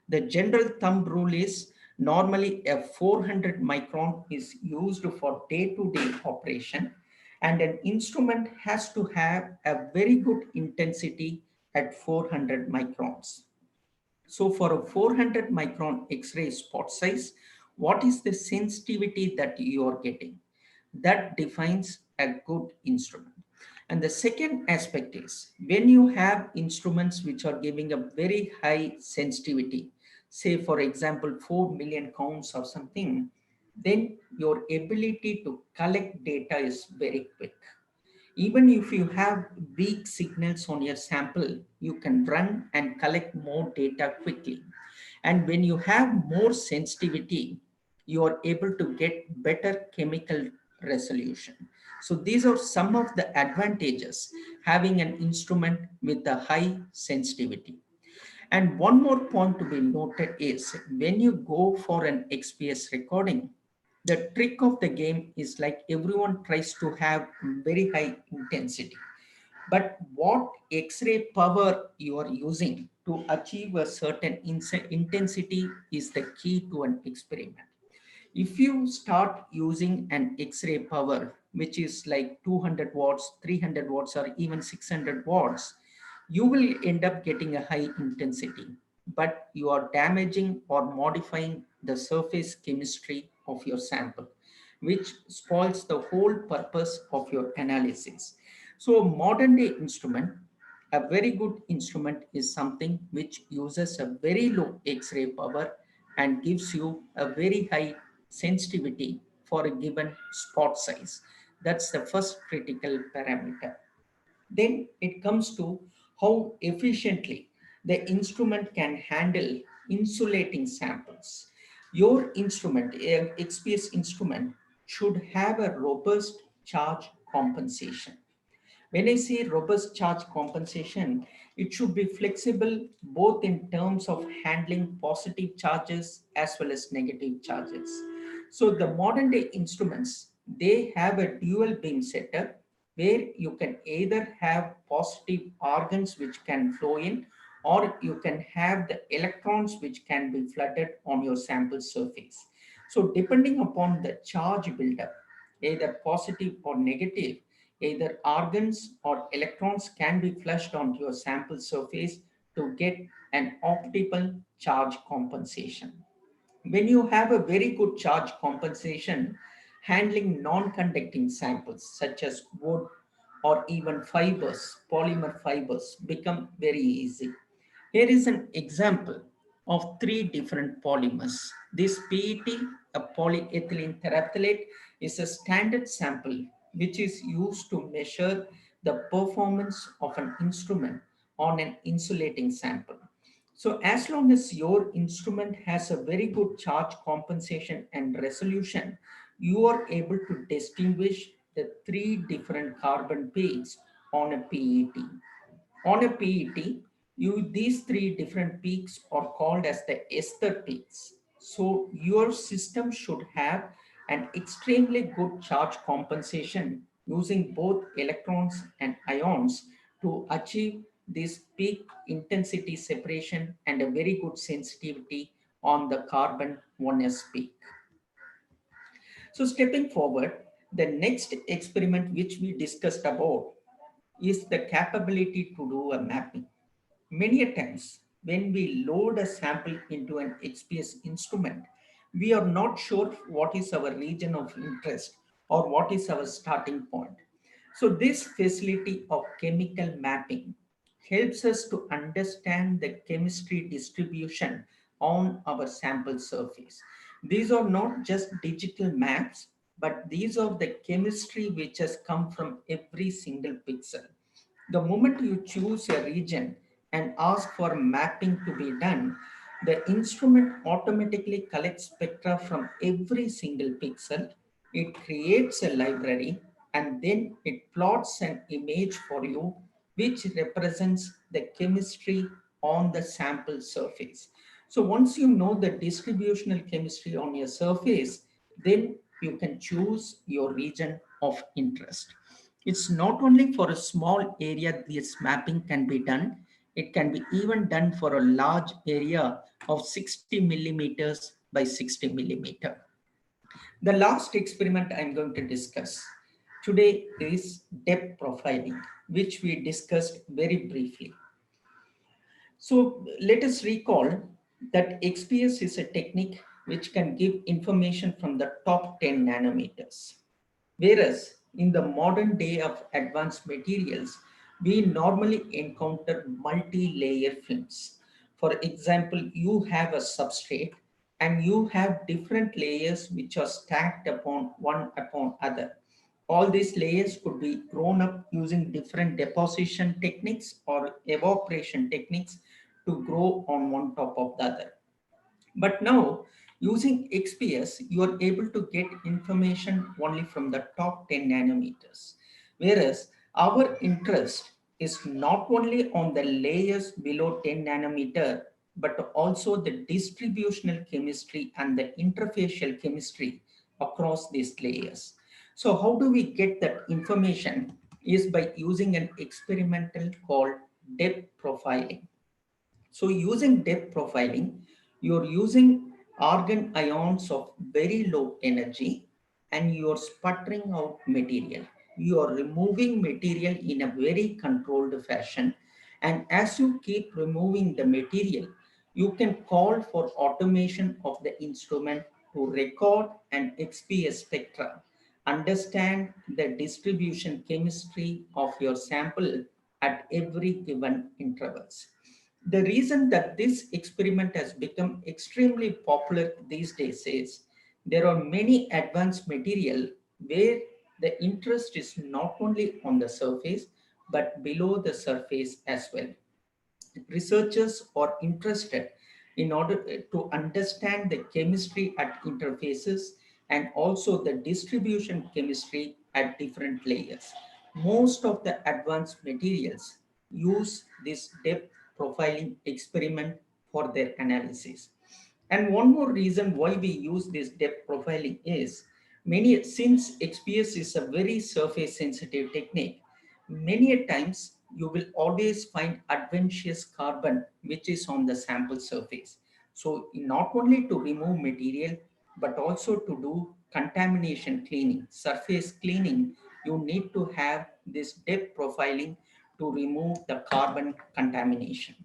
The general thumb rule is normally a 400 micron is used for day-to-day operation, and an instrument has to have a very good intensity at 400 microns. So for a 400 micron X-ray spot size, what is the sensitivity that you are getting? That defines a good instrument. And the second aspect is when you have instruments which are giving a very high sensitivity, say for example 4 million counts or something, then your ability to collect data is very quick. Even if you have weak signals on your sample, you can run and collect more data quickly. And when you have more sensitivity, you are able to get better chemical resolution. So these are some of the advantages having an instrument with a high sensitivity. And one more point to be noted is when you go for an XPS recording, the trick of the game is like everyone tries to have very high intensity. But what X-ray power you are using to achieve a certain intensity is the key to an experiment. If you start using an X-ray power, which is like 200 watts, 300 watts, or even 600 watts, you will end up getting a high intensity, but you are damaging or modifying the surface chemistry of your sample, which spoils the whole purpose of your analysis. So modern day instrument, a very good instrument is something which uses a very low X-ray power and gives you a very high sensitivity for a given spot size. That's the first critical parameter. Then it comes to how efficiently the instrument can handle insulating samples. Your instrument, a XPS instrument, should have a robust charge compensation. When I say robust charge compensation, it should be flexible both in terms of handling positive charges as well as negative charges. So the modern day instruments, they have a dual beam setup where you can either have positive argons which can flow in, or you can have the electrons which can be flooded on your sample surface. So depending upon the charge buildup, either positive or negative, either argons or electrons can be flushed onto your sample surface to get an optimal charge compensation. When you have a very good charge compensation, handling non-conducting samples such as wood or even fibers, polymer fibers, become very easy. Here is an example of three different polymers. This PET, a polyethylene terephthalate, is a standard sample which is used to measure the performance of an instrument on an insulating sample. So as long as your instrument has a very good charge compensation and resolution, you are able to distinguish the three different carbon peaks on a PET. On a PET, these three different peaks are called as the ester peaks. So your system should have an extremely good charge compensation using both electrons and ions to achieve this peak intensity separation and a very good sensitivity on the carbon 1s peak. So stepping forward, the next experiment which we discussed about is the capability to do a mapping. Many a times, when we load a sample into an XPS instrument, we are not sure what is our region of interest or what is our starting point. So this facility of chemical mapping helps us to understand the chemistry distribution on our sample surface. These are not just digital maps, but these are the chemistry which has come from every single pixel. The moment you choose a region and ask for mapping to be done, the instrument automatically collects spectra from every single pixel. It creates a library and then it plots an image for you which represents the chemistry on the sample surface. So once you know the distributional chemistry on your surface, then you can choose your region of interest. It's not only for a small area this mapping can be done, it can be even done for a large area of 60 millimeters by 60 millimeter. The last experiment I'm going to discuss today is depth profiling, which we discussed very briefly. So let us recall that XPS is a technique which can give information from the top 10 nanometers. Whereas in the modern day of advanced materials, we normally encounter multi-layer films. For example, you have a substrate and you have different layers which are stacked upon one upon other. All these layers could be grown up using different deposition techniques or evaporation techniques to grow on one top of the other. But now, using XPS, you are able to get information only from the top 10 nanometers. Whereas our interest is not only on the layers below 10 nanometer, but also the distributional chemistry and the interfacial chemistry across these layers. So how do we get that information? Is by using an experimental called depth profiling. So using depth profiling, you're using argon ions of very low energy and you're sputtering out material. You are removing material in a very controlled fashion. And as you keep removing the material, you can call for automation of the instrument to record an XPS spectra, understand the distribution chemistry of your sample at every given intervals. The reason that this experiment has become extremely popular these days is there are many advanced material where the interest is not only on the surface but below the surface as well. Researchers are interested in order to understand the chemistry at interfaces and also the distribution chemistry at different layers. Most of the advanced materials use this depth profiling experiment for their analysis. And one more reason why we use this depth profiling is since XPS is a very surface sensitive technique, many a times you will always find adventitious carbon which is on the sample surface. So not only to remove material, but also to do contamination cleaning, surface cleaning, you need to have this depth profiling to remove the carbon contamination.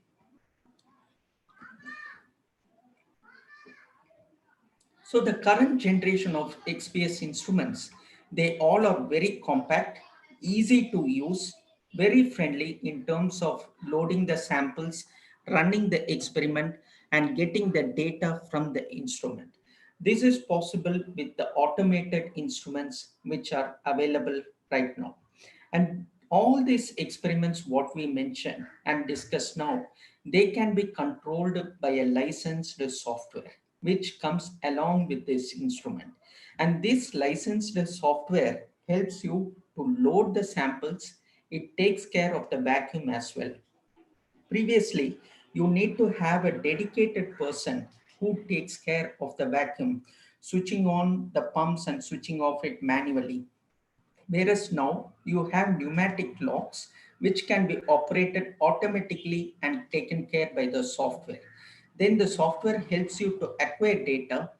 So the current generation of XPS instruments, they all are very compact, easy to use, very friendly in terms of loading the samples, running the experiment, and getting the data from the instrument. This is possible with the automated instruments which are available right now. And all these experiments, what we mentioned and discussed now, they can be controlled by a licensed software which comes along with this instrument. And this licensed software helps you to load the samples. It takes care of the vacuum as well. Previously, you need to have a dedicated person who takes care of the vacuum, switching on the pumps and switching off it manually. Whereas now you have pneumatic locks which can be operated automatically and taken care by the software. Then the software helps you to acquire data,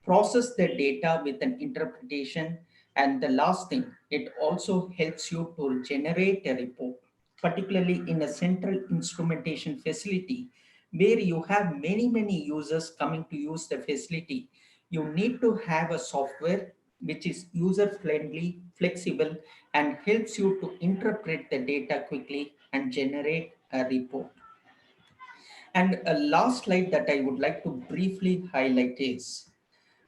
process the data with an interpretation, and the last thing, it also helps you to generate a report, particularly in a central instrumentation facility where you have many users coming to use the facility. You need to have a software which is user friendly, flexible, and helps you to interpret the data quickly and generate a report. And a last slide that I would like to briefly highlight is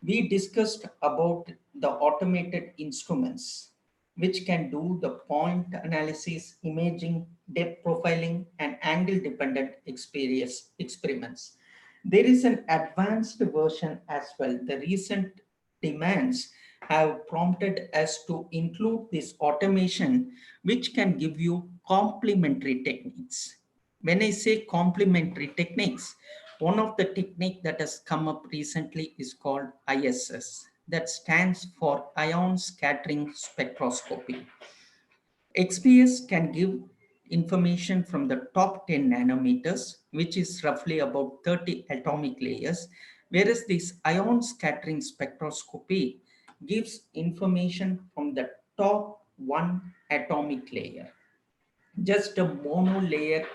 we discussed about the automated instruments which can do the point analysis, imaging, depth profiling, and angle dependent experiments. There is an advanced version as well. The recent demands have prompted us to include this automation which can give you complementary techniques. When I say complementary techniques, one of the technique that has come up recently is called ISS, that stands for ion scattering spectroscopy. XPS can give information from the top 10 nanometers, which is roughly about 30 atomic layers, whereas this ion scattering spectroscopy gives information from the top 1 atomic layer. Just a monolayer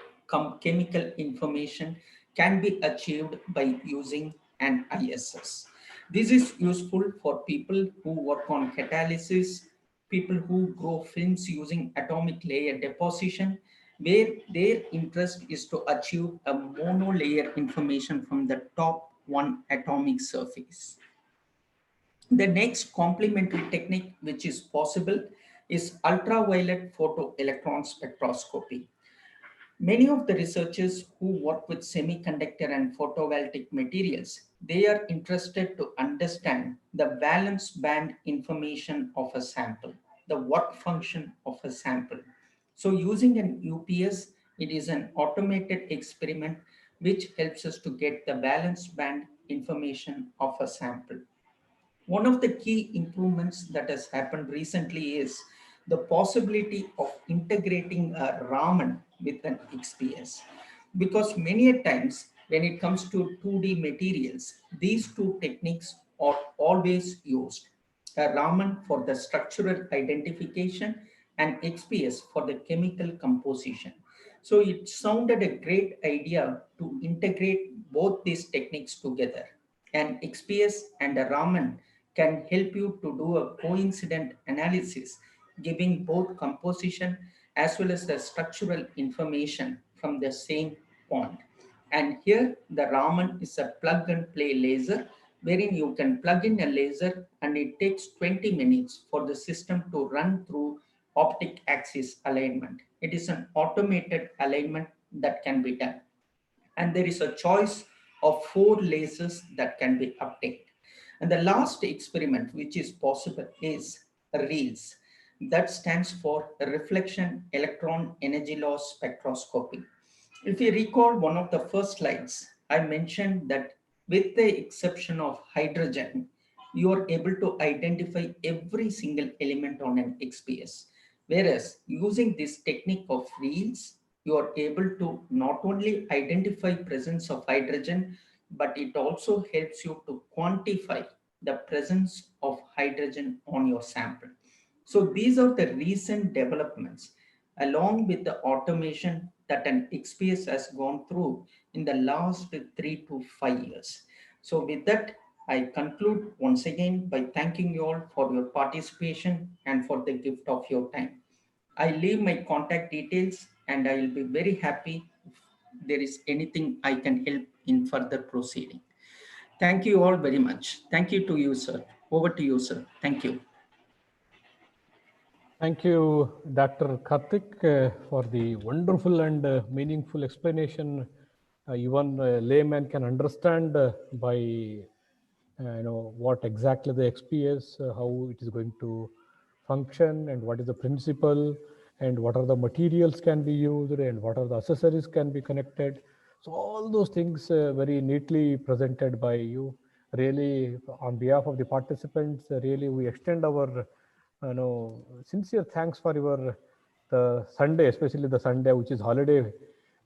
chemical information can be achieved by using an ISS. This is useful for people who work on catalysis, people who grow films using atomic layer deposition, where their interest is to achieve a monolayer information from the top 1 atomic surface. The next complementary technique which is possible is ultraviolet photoelectron spectroscopy. Many of the researchers who work with semiconductor and photovoltaic materials, they are interested to understand the valence band information of a sample, the work function of a sample. So using an UPS, it is an automated experiment which helps us to get the valence band information of a sample. One of the key improvements that has happened recently is the possibility of integrating a Raman with an XPS. Because many a times when it comes to 2D materials, these two techniques are always used. A Raman for the structural identification and XPS for the chemical composition. So it sounded a great idea to integrate both these techniques together. An XPS and a Raman can help you to do a coincident analysis, giving both composition as well as the structural information from the same point. And here the Raman is a plug and play laser wherein you can plug in a laser and it takes 20 minutes for the system to run through optic axis alignment. It is an automated alignment that can be done. And there is a choice of 4 lasers that can be obtained. And the last experiment which is possible is REELS. That stands for Reflection Electron Energy Loss Spectroscopy. If you recall one of the first slides, I mentioned that with the exception of hydrogen, you are able to identify every single element on an XPS. Whereas using this technique of reels, you are able to not only identify presence of hydrogen, but it also helps you to quantify the presence of hydrogen on your sample. So these are the recent developments along with the automation that an XPS has gone through in the last 3 to 5 years. So with that, I conclude once again by thanking you all for your participation and for the gift of your time. I leave my contact details and I will be very happy if there is anything I can help in further proceeding. Thank you all very much. Thank you to you, sir. Over to you, sir. Thank you. Thank you, Dr. Karthik, for the wonderful and meaningful explanation. Even a layman can understand by what exactly the XPS, how it is going to function, and what is the principle, and what are the materials can be used, and what are the accessories can be connected. So all those things very neatly presented by you. Really, on behalf of the participants, really we extend our sincere thanks for your the Sunday, especially the Sunday, which is holiday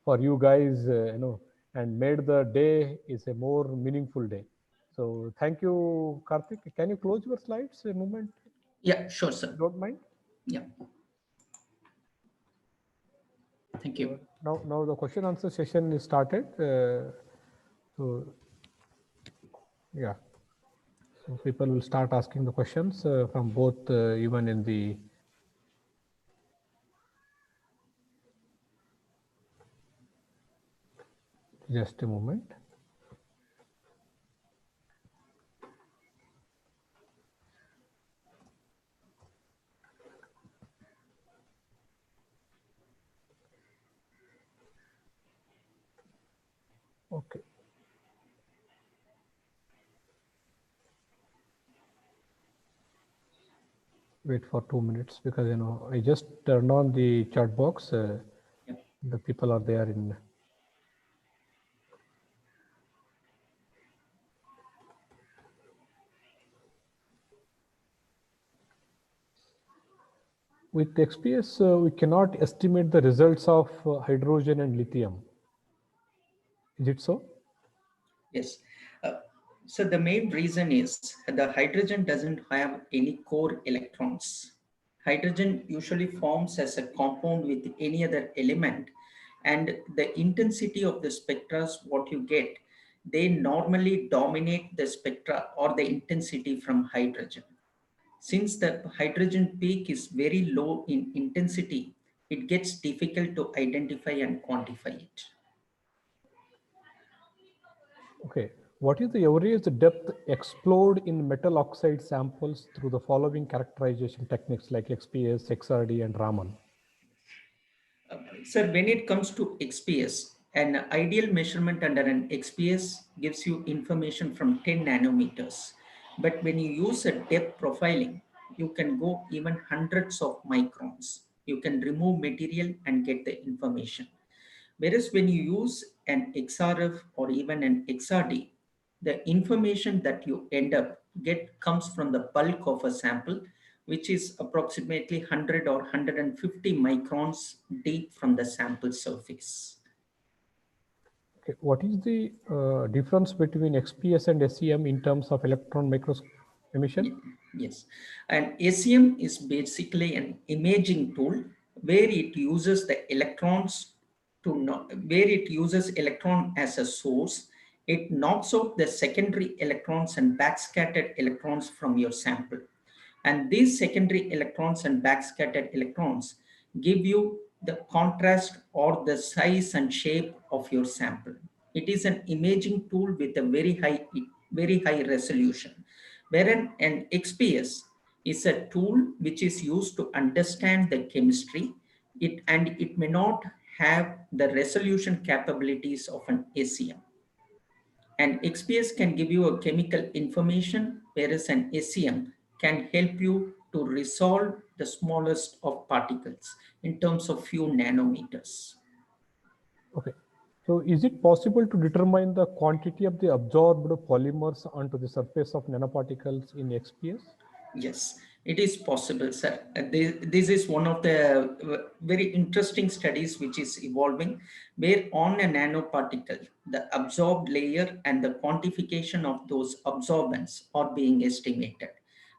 for you guys, and made the day is a more meaningful day. So thank you, Karthik. Can you close your slides a moment? Yeah, sure, sir. Don't mind? Yeah. Thank you. Now the question answer session is started. So yeah, so people will start asking the questions from both even in the just a moment. Okay. Wait for 2 minutes because I just turned on the chat box. Yeah. The people are there in. With XPS, we cannot estimate the results of hydrogen and lithium. Is it so? Yes. Uh, so the main reason is the hydrogen doesn't have any core electrons. Hydrogen usually forms as a compound with any other element, and the intensity of the spectra, what you get, they normally dominate the spectra or the intensity from hydrogen. Since the hydrogen peak is very low in intensity, it gets difficult to identify and quantify it. Okay. What is the average depth explored in metal oxide samples through the following characterization techniques like XPS, XRD, and Raman? Sir, when it comes to XPS, an ideal measurement under an XPS gives you information from 10 nanometers. But when you use a depth profiling, you can go even hundreds of microns. You can remove material and get the information. Whereas when you use an XRF or even an XRD, the information that you end up get comes from the bulk of a sample, which is approximately 100 or 150 microns deep from the sample surface. Okay. What is the difference between XPS and SEM in terms of electron microscope emission? Yes, and ACM is basically an imaging tool where it uses the electrons where it uses electron as a source. It knocks out the secondary electrons and backscattered electrons from your sample. And these secondary electrons and backscattered electrons give you the contrast or the size and shape of your sample. It is an imaging tool with a very high resolution. Wherein an XPS is a tool which is used to understand the chemistry. It may not have the resolution capabilities of an ACM. An XPS can give you a chemical information, whereas an SEM can help you to resolve the smallest of particles in terms of few nanometers. Okay. So is it possible to determine the quantity of the absorbed polymers onto the surface of nanoparticles in XPS? Yes, it is possible, sir. This is one of the very interesting studies which is evolving, where on a nanoparticle, the absorbed layer and the quantification of those absorbance are being estimated.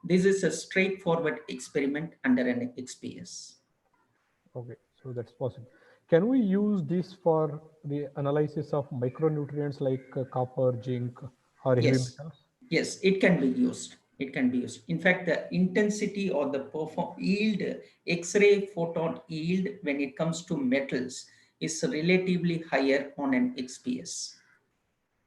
This is a straightforward experiment under an XPS. Okay, so that's possible. Can we use this for the analysis of micronutrients like copper, zinc, or heavy Yes, metals? yes, it can be used. It can be used. In fact, the intensity or the perform yield, X-ray photon yield when it comes to metals is relatively higher on an XPS.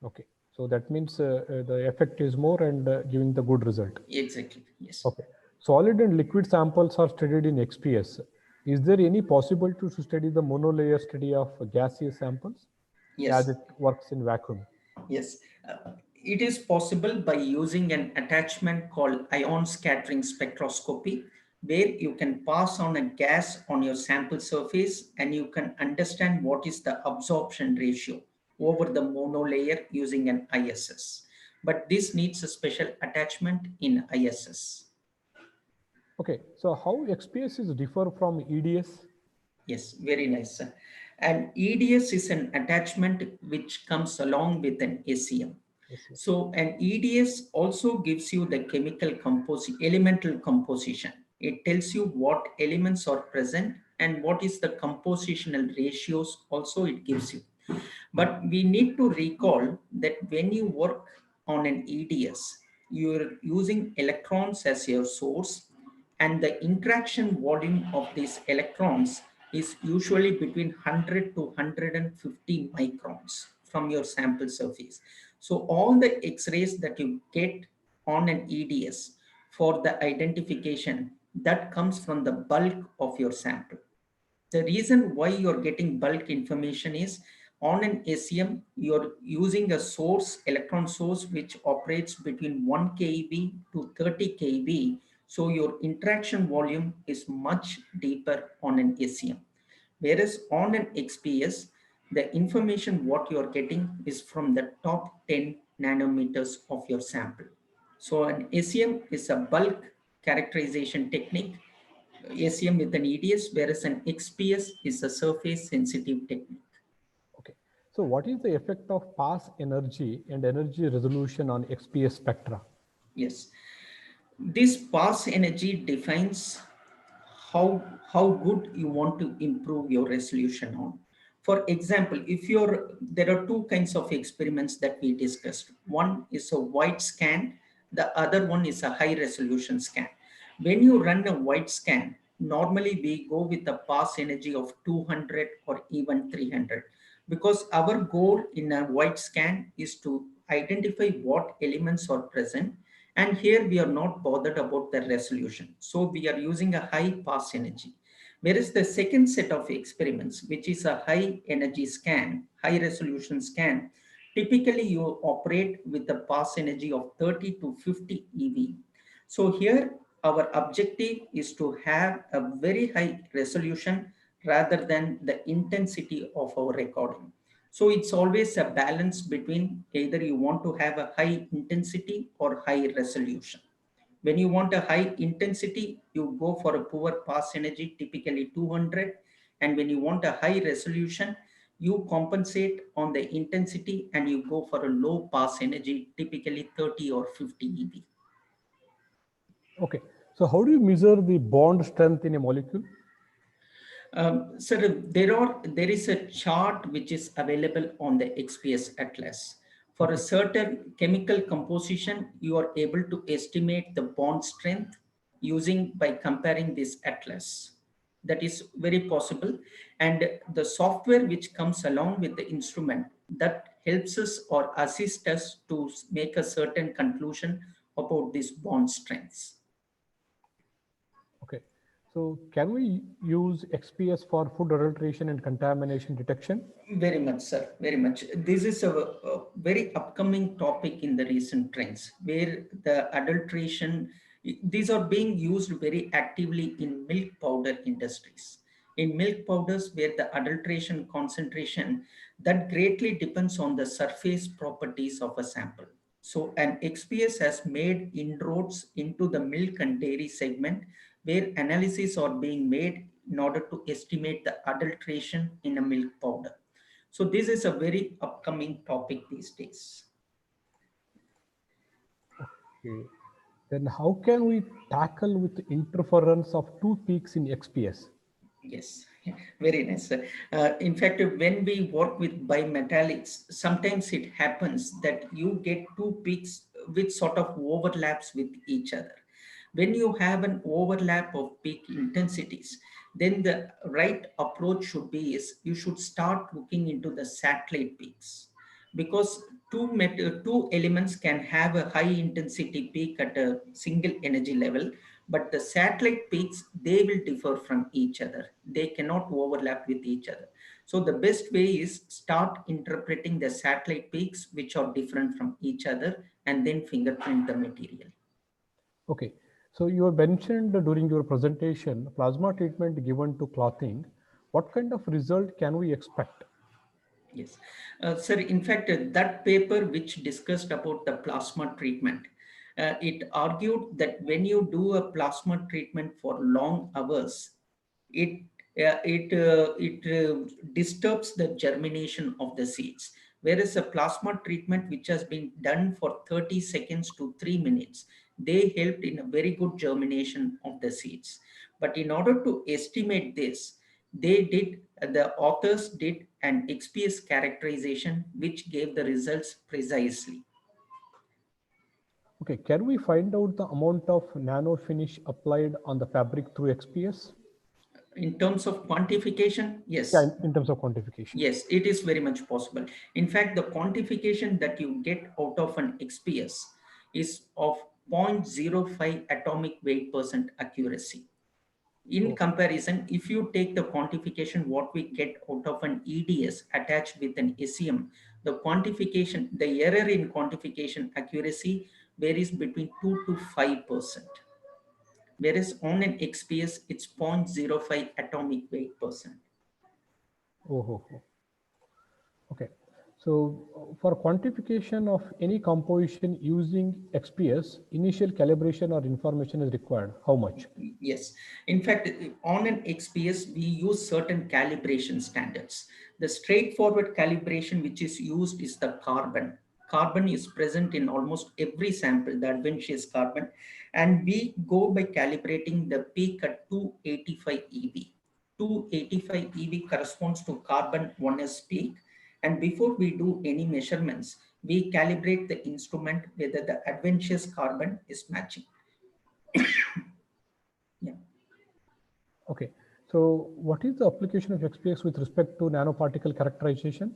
Okay, so that means the effect is more and giving the good result. Exactly. Yes. Okay, solid and liquid samples are studied in XPS. Is there any possibility to study the monolayer study of gaseous samples as Yes. it works in vacuum? Yes. It is possible by using an attachment called ion scattering spectroscopy, where you can pass on a gas on your sample surface and you can understand what is the absorption ratio over the monolayer using an ISS. But this needs a special attachment in ISS. Okay, so how XPS is differ from EDS? Yes, very nice, sir. And EDS is an attachment which comes along with an ACM. Yes, yes. So an EDS also gives you the elemental composition. It tells you what elements are present and what is the compositional ratios also it gives you. But we need to recall that when you work on an EDS, you're using electrons as your source, and the interaction volume of these electrons is usually between 100 to 150 microns from your sample surface. So all the X-rays that you get on an EDS for the identification, that comes from the bulk of your sample. The reason why you're getting bulk information is on an ACM, you're using a source, electron source, which operates between 1 keV to 30 keV. So your interaction volume is much deeper on an ACM. Whereas on an XPS, the information what you're getting is from the top 10 nanometers of your sample. So an ACM is a bulk characterization technique ACM with an EDS, whereas an XPS is a surface sensitive technique. Okay. So what is the effect of pass energy and energy resolution on XPS spectra? Yes. This pass energy defines how good you want to improve your resolution on. For example, if there are two kinds of experiments that we discussed. One is a wide scan, the other one is a high resolution scan. When you run a wide scan, normally we go with a pass energy of 200 or even 300, because our goal in a wide scan is to identify what elements are present, and here we are not bothered about the resolution. So we are using a high pass energy. Whereas the second set of experiments, which is a high energy scan, high resolution scan, typically you operate with a pass energy of 30 to 50 EV. So here our objective is to have a very high resolution rather than the intensity of our recording. So it's always a balance between either you want to have a high intensity or high resolution. When you want a high intensity, you go for a poor pass energy, typically 200. And when you want a high resolution, you compensate on the intensity and you go for a low pass energy, typically 30 or 50 EV. Okay. So how do you measure the bond strength in a molecule? So there is a chart which is available on the XPS Atlas. For a Okay. certain chemical composition, you are able to estimate the bond strength using by comparing this atlas. That is very possible. And the software which comes along with the instrument that helps us or assists us to make a certain conclusion about these bond strengths. Okay. So can we use XPS for food adulteration and contamination detection? Very much, sir. Very much. This is a very upcoming topic in the recent trends where the adulteration, these are being used very actively in milk powder industries. In milk powders, where the adulteration concentration that greatly depends on the surface properties of a sample. So, an XPS has made inroads into the milk and dairy segment where analyses are being made in order to estimate the adulteration in a milk powder. So this is a very upcoming topic these days. Okay. Then how can we tackle with interference of two peaks in XPS? Yes, very nice. In fact, when we work with bimetallics, sometimes it happens that you get two peaks which sort of overlaps with each other. When you have an overlap of peak intensities, then the right approach should be is you should start looking into the satellite peaks, because two elements can have a high intensity peak at a single energy level, but the satellite peaks, they will differ from each other. They cannot overlap with each other. So the best way is start interpreting the satellite peaks which are different from each other and then fingerprint the material. Okay. So you have mentioned during your presentation plasma treatment given to clothing. What kind of result can we expect? Yes. Sir, in fact, that paper which discussed about the plasma treatment, it argued that when you do a plasma treatment for long hours, it disturbs the germination of the seeds. Whereas a plasma treatment which has been done for 30 seconds to 3 minutes, they helped in a very good germination of the seeds. But in order to estimate this, the authors did an XPS characterization which gave the results precisely. Okay. Can we find out the amount of nano finish applied on the fabric through XPS? In terms of quantification, Yeah, yes. in terms of quantification. Yes, it is very much possible. In fact, the quantification that you get out of an XPS is of 0.05 atomic weight percent accuracy. In Oh, comparison, if you take the quantification, what we get out of an EDS attached with an SEM, the quantification, the error in quantification accuracy varies between 2 to 5%. Whereas on an XPS, it's 0.05 atomic weight percent. oh, oh, oh. Okay. So for quantification of any composition using XPS, initial calibration or information is required. How much? Yes, in fact, on an XPS, we use certain calibration standards. The straightforward calibration which is used is the carbon. Carbon is present in almost every sample, the adventitious carbon, and we go by calibrating the peak at 285 EV. 285 EV corresponds to carbon 1s peak, and before we do any measurements, we calibrate the instrument whether the adventitious carbon is matching. Yeah. Okay. So what is the application of XPS with respect to nanoparticle characterization?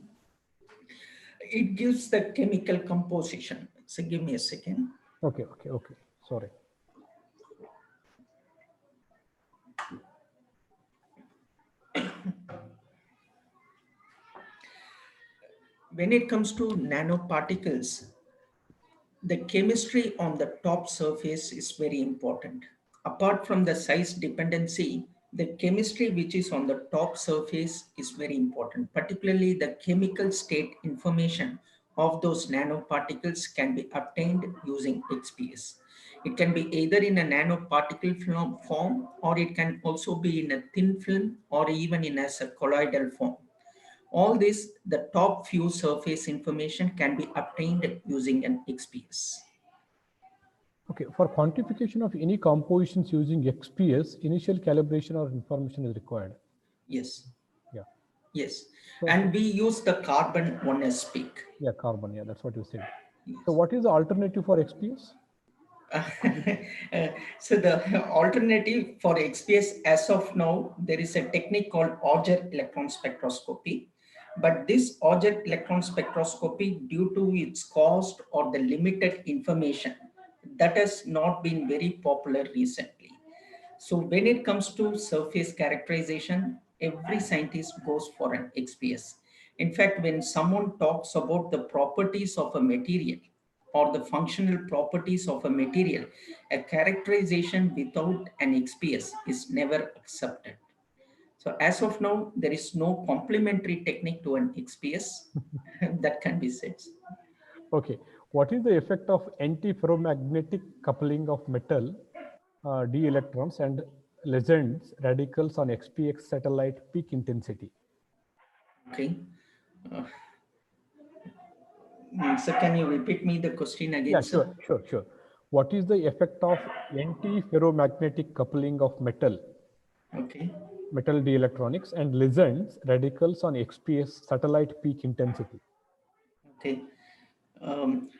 It gives the chemical composition. So give me a second. Okay. Sorry. When it comes to nanoparticles, the chemistry on the top surface is very important. Apart from the size dependency, the chemistry which is on the top surface is very important. Particularly the chemical state information of those nanoparticles can be obtained using XPS. It can be either in a nanoparticle form, or it can also be in a thin film, or even in as a colloidal form. All this, the top few surface information can be obtained using an XPS. Okay. For quantification of any compositions using XPS, initial calibration or information is required. Yes. Yeah. Yes. So, And we use the carbon 1s peak. yeah, carbon. Yeah, that's what you said. Yes. So what is the alternative for XPS? So the alternative for XPS as of now, there is a technique called Auger electron spectroscopy. But this Auger electron spectroscopy, due to its cost or the limited information, that has not been very popular recently. So when it comes to surface characterization, every scientist goes for an XPS. In fact, when someone talks about the properties of a material or the functional properties of a material, a characterization without an XPS is never accepted. So as of now, there is no complementary technique to an XPS that can be said. Okay. What is the effect of antiferromagnetic coupling of metal d electrons and Legends radicals on XPX satellite peak intensity? Okay. Uh, so can you repeat me the question Yeah, again, sir? sure. What is the effect of antiferromagnetic coupling of Okay. metal d electronics and Legends radicals on XPS satellite peak intensity? Okay.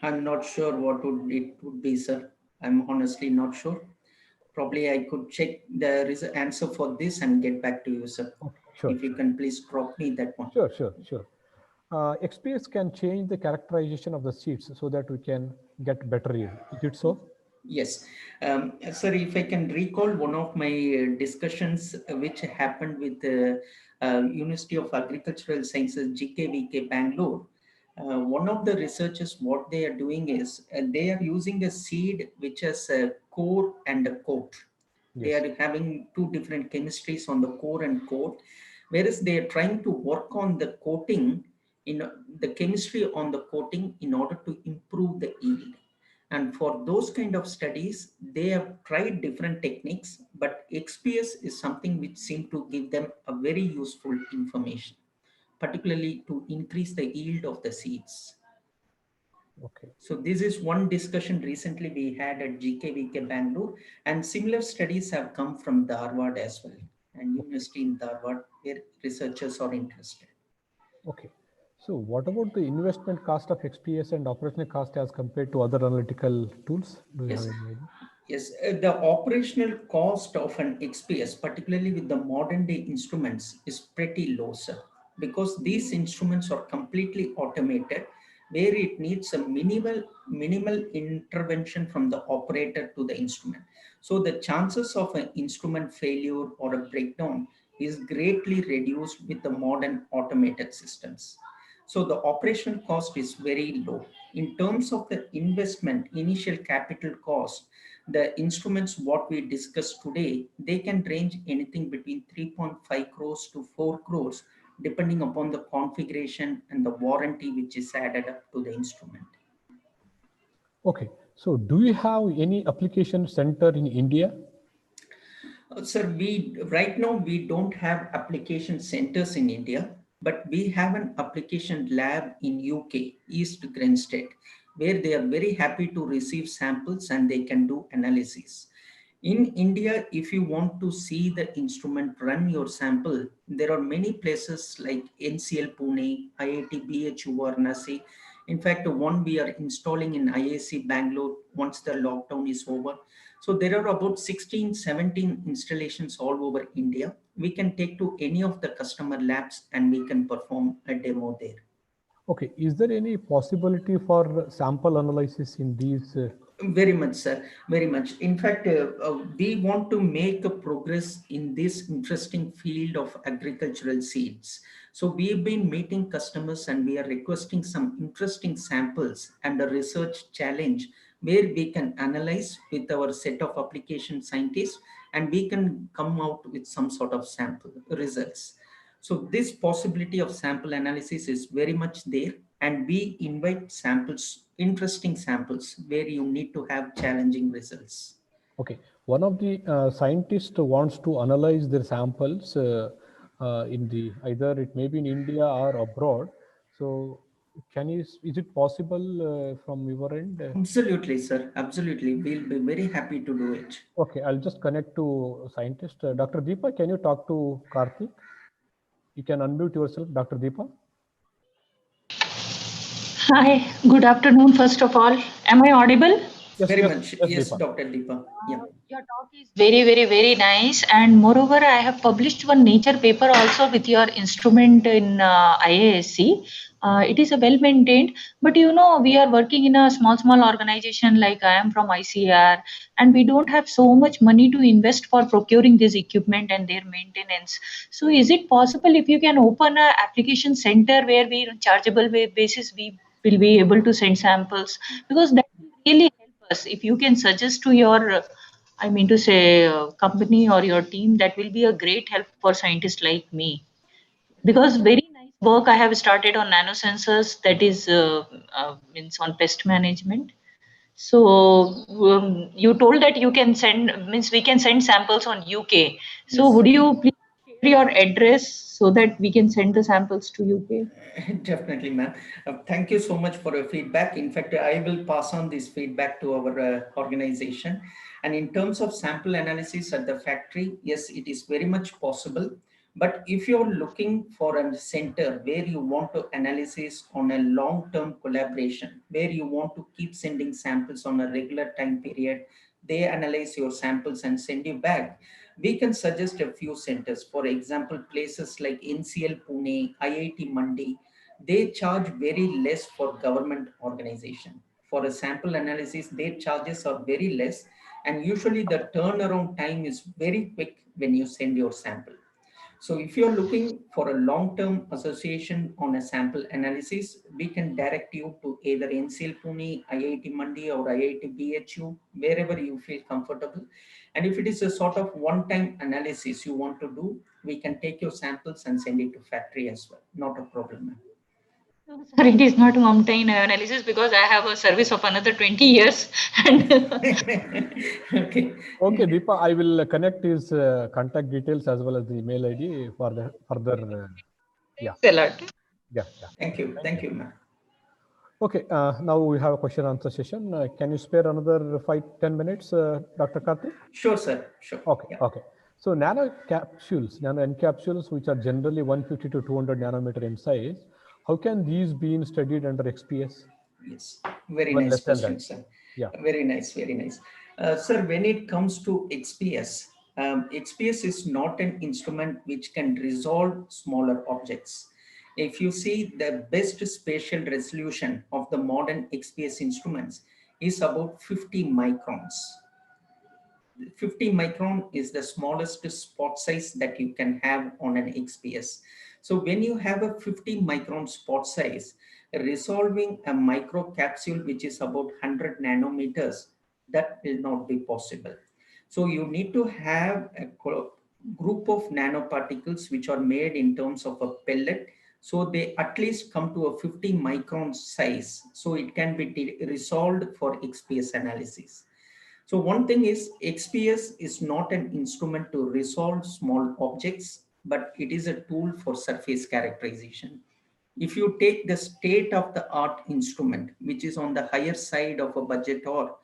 I'm not sure what would it would be, sir. I'm honestly not sure. Probably I could check the answer for this and get back to you, sir. Okay, If you can please drop me that one. sure. XPS can change the characterization of the seeds so that we can get better yield. Is it so? Yes. Sir, if I can recall one of my discussions which happened with the University of Agricultural Sciences, GKVK, Bangalore, one of the researchers, what they are doing is they are using a seed which has a core and a coat. They Yes. are having two different chemistries on the core and coat, whereas they are trying to work on the coating, in the chemistry on the coating in order to improve the yield. And for those kind of studies, they have tried different techniques, but XPS is something which seemed to give them a very useful information, particularly to increase the yield of the seeds. Okay. So this is one discussion recently we had at GKVK Bangalore, and similar studies have come from Dharwad as well, and Okay. University in Dharwad, where researchers are interested. Okay. So what about the investment cost of XPS and operational cost as compared to other analytical tools? Do you have Yes. any idea? Yes, the operational cost of an XPS, particularly with the modern day instruments, is pretty low, sir, because these instruments are completely automated, where it needs a minimal intervention from the operator to the instrument. So the chances of an instrument failure or a breakdown is greatly reduced with the modern automated systems. So the operational cost is very low. In terms of the investment, initial capital cost, the instruments what we discussed today, they can range anything between 3.5 crores to 4 crores, depending upon the configuration and the warranty which is added up to the instrument. Okay, so do you have any application center in India? Sir, right now we don't have application centers in India, but we have an application lab in UK, East Grinstead, where they are very happy to receive samples and they can do analysis. In India, if you want to see the instrument run your sample, there are many places like NCL Pune, IIT BHU Varanasi. In fact, one we are installing in IAC Bangalore once the lockdown is over. So there are about 16, 17 installations all over India. We can take to any of the customer labs and we can perform a demo there. Okay, is there any possibility for sample analysis in these? Very much, sir. Very much. In fact, we want to make a progress in this interesting field of agricultural seeds. So we've been meeting customers and we are requesting some interesting samples and a research challenge where we can analyze with our set of application scientists and we can come out with some sort of sample results. So this possibility of sample analysis is very much there, and we invite samples, interesting samples where you need to have challenging results. Okay, one of the scientists wants to analyze their samples in the either it may be in India or abroad. So, is it possible from your end? Absolutely, sir. Absolutely. We'll be very happy to do it. Okay, I'll just connect to scientist. Dr. Deepa, can you talk to Karthik? You can unmute yourself, Dr. Deepa. Hi, good afternoon, first of all. Am I audible? Yes, Very yes, much. yes, Yes, Deepa. Dr. Deepa. Yeah. Your talk is very, very, very nice. And moreover, I have published one nature paper also with your instrument in IASC. It is a well maintained, but we are working in a small organization like I am from ICR, and we don't have so much money to invest for procuring this equipment and their maintenance. So, is it possible if you can open a application center where we on chargeable basis we will be able to send samples, because that will really help us. If you can suggest to your I mean to say company or your team, that will be a great help for scientists like me, because very nice work I have started on nanosensors, that is means on pest management. So you told that you can send, means we can send samples on UK. So Yes. would you please share your address so that we can send the samples to UK? Definitely, ma'am. Thank you so much for your feedback. In fact, I will pass on this feedback to our organization. And in terms of sample analysis at the factory, yes, it is very much possible. But if you're looking for a center where you want to analysis on a long-term collaboration, where you want to keep sending samples on a regular time period, they analyze your samples and send you back, we can suggest a few centers. For example, places like NCL Pune, IIT Mandi, they charge very less for government organization. For a sample analysis, their charges are very less, and usually the turnaround time is very quick when you send your sample. So if you're looking for a long-term association on a sample analysis, we can direct you to either NCL Pune, IIT Mandi or IIT BHU, wherever you feel comfortable. And if it is a sort of one-time analysis you want to do, we can take your samples and send it to factory as well. Not a problem. No, sir, it is not mountain analysis because I have a service of another 20 years. And Okay. Okay, Deepa, I will connect his contact details as well as the email ID for the further. Yeah, thanks a lot. yeah, yeah. Thank you. Thank Thank you. you, ma'am. Okay, now we have a question answer session. Can you spare another 5-10 minutes, Dr. Karthik? Sure, sir. Sure. Okay, Yeah. okay. So nano encapsules, which are generally 150 to 200 nanometer in size, how can these be studied under XPS? Yes, very Even nice less than that. question, sir. Yeah. Very nice, very nice. Sir, when it comes to XPS, XPS is not an instrument which can resolve smaller objects. If you see, the best spatial resolution of the modern XPS instruments is about 50 microns. 50 micron is the smallest spot size that you can have on an XPS. So when you have a 50 micron spot size, resolving a micro capsule which is about 100 nanometers, that will not be possible. So you need to have a group of nanoparticles which are made in terms of a pellet. So they at least come to a 50 micron size. So it can be resolved for XPS analysis. So one thing is XPS is not an instrument to resolve small objects, but it is a tool for surface characterization. If you take the state of the art instrument, which is on the higher side of a budget, or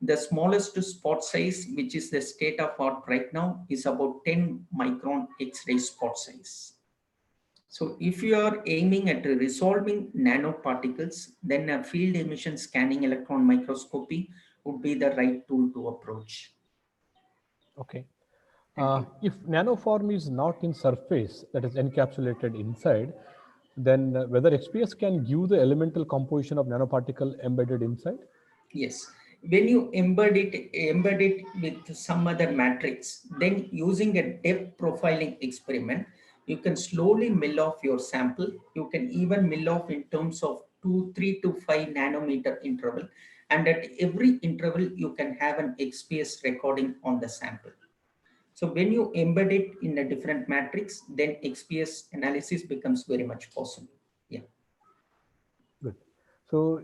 the smallest spot size, which is the state of art right now, is about 10 micron X-ray spot size. So if you are aiming at resolving nanoparticles, then a field emission scanning electron microscopy would be the right tool to approach. Okay. Thank you. If nanoform is not in surface, that is encapsulated inside, then whether XPS can give the elemental composition of nanoparticle embedded inside? Yes. When you embed it with some other matrix, then using a depth profiling experiment, you can slowly mill off your sample. You can even mill off in terms of 3 to 5 nanometer interval. And at every interval, you can have an XPS recording on the sample. So when you embed it in a different matrix, then XPS analysis becomes very much possible. Yeah. Good. So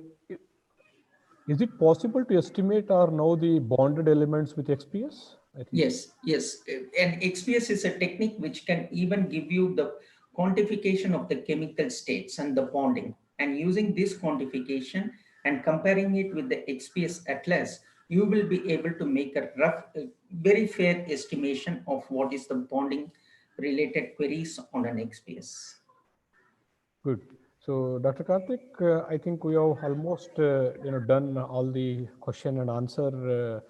is it possible to estimate or know the bonded elements with XPS? I think Yes, yes. And XPS is a technique which can even give you the quantification of the chemical states and the bonding. And using this quantification and comparing it with the XPS atlas, you will be able to make a rough, very fair estimation of what is the bonding related queries on an XPS. good. So, Dr. Karthik, I think we have almost done all the question and answer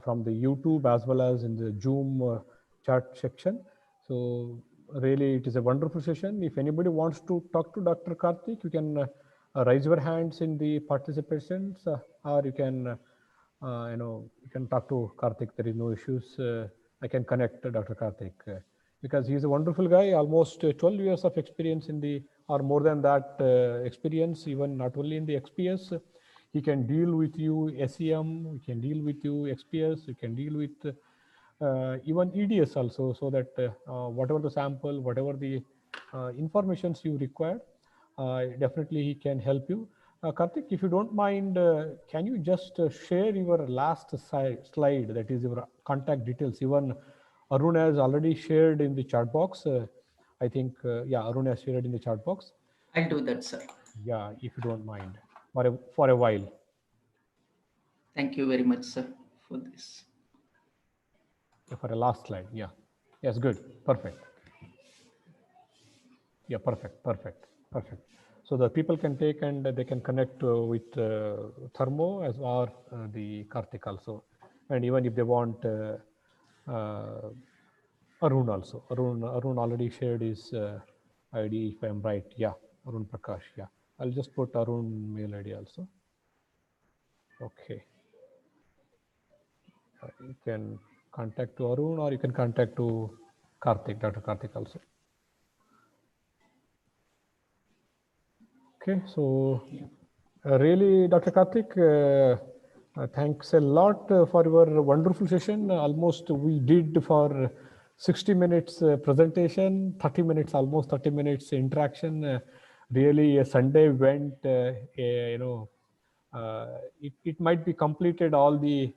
from the YouTube as well as in the Zoom chat section. So, really, it is a wonderful session. If anybody wants to talk to Dr. Karthik, you can raise your hands in the participations, or you can you can talk to Karthik. There is no issues. I can connect Dr. Karthik because he's a wonderful guy. Almost 12 years of experience in the, or more than that, experience. Even not only in the XPS, he can deal with you SEM. He can deal with you XPS. He can deal with even EDS also. So that whatever the sample, whatever the informations you require, definitely he can help you. Karthik, if you don't mind, can you just share your last slide, that is your contact details? Even Arun has already shared in the chat box. I think, yeah, Arun has shared in the chat box. I'll do that, sir. Yeah, if you don't mind, for a while. Thank you very much, sir, for this. Yeah, for a last slide. Yeah. Yes, good. Perfect. Yeah, perfect, perfect, perfect. So the people can take and they can connect with Thermo as or the Karthik also, and even if they want Arun also. Arun already shared his ID if I'm right. Yeah, Arun Prakash. Yeah, I'll just put Arun mail ID also. Okay. You can contact to Arun or you can contact to Karthik, Dr. Karthik also. Okay, so really, Dr. Karthik, thanks a lot for your wonderful session. Almost we did for 60 minutes presentation, 30 minutes, almost 30 minutes interaction. Really, a Sunday went, it might be completed all the,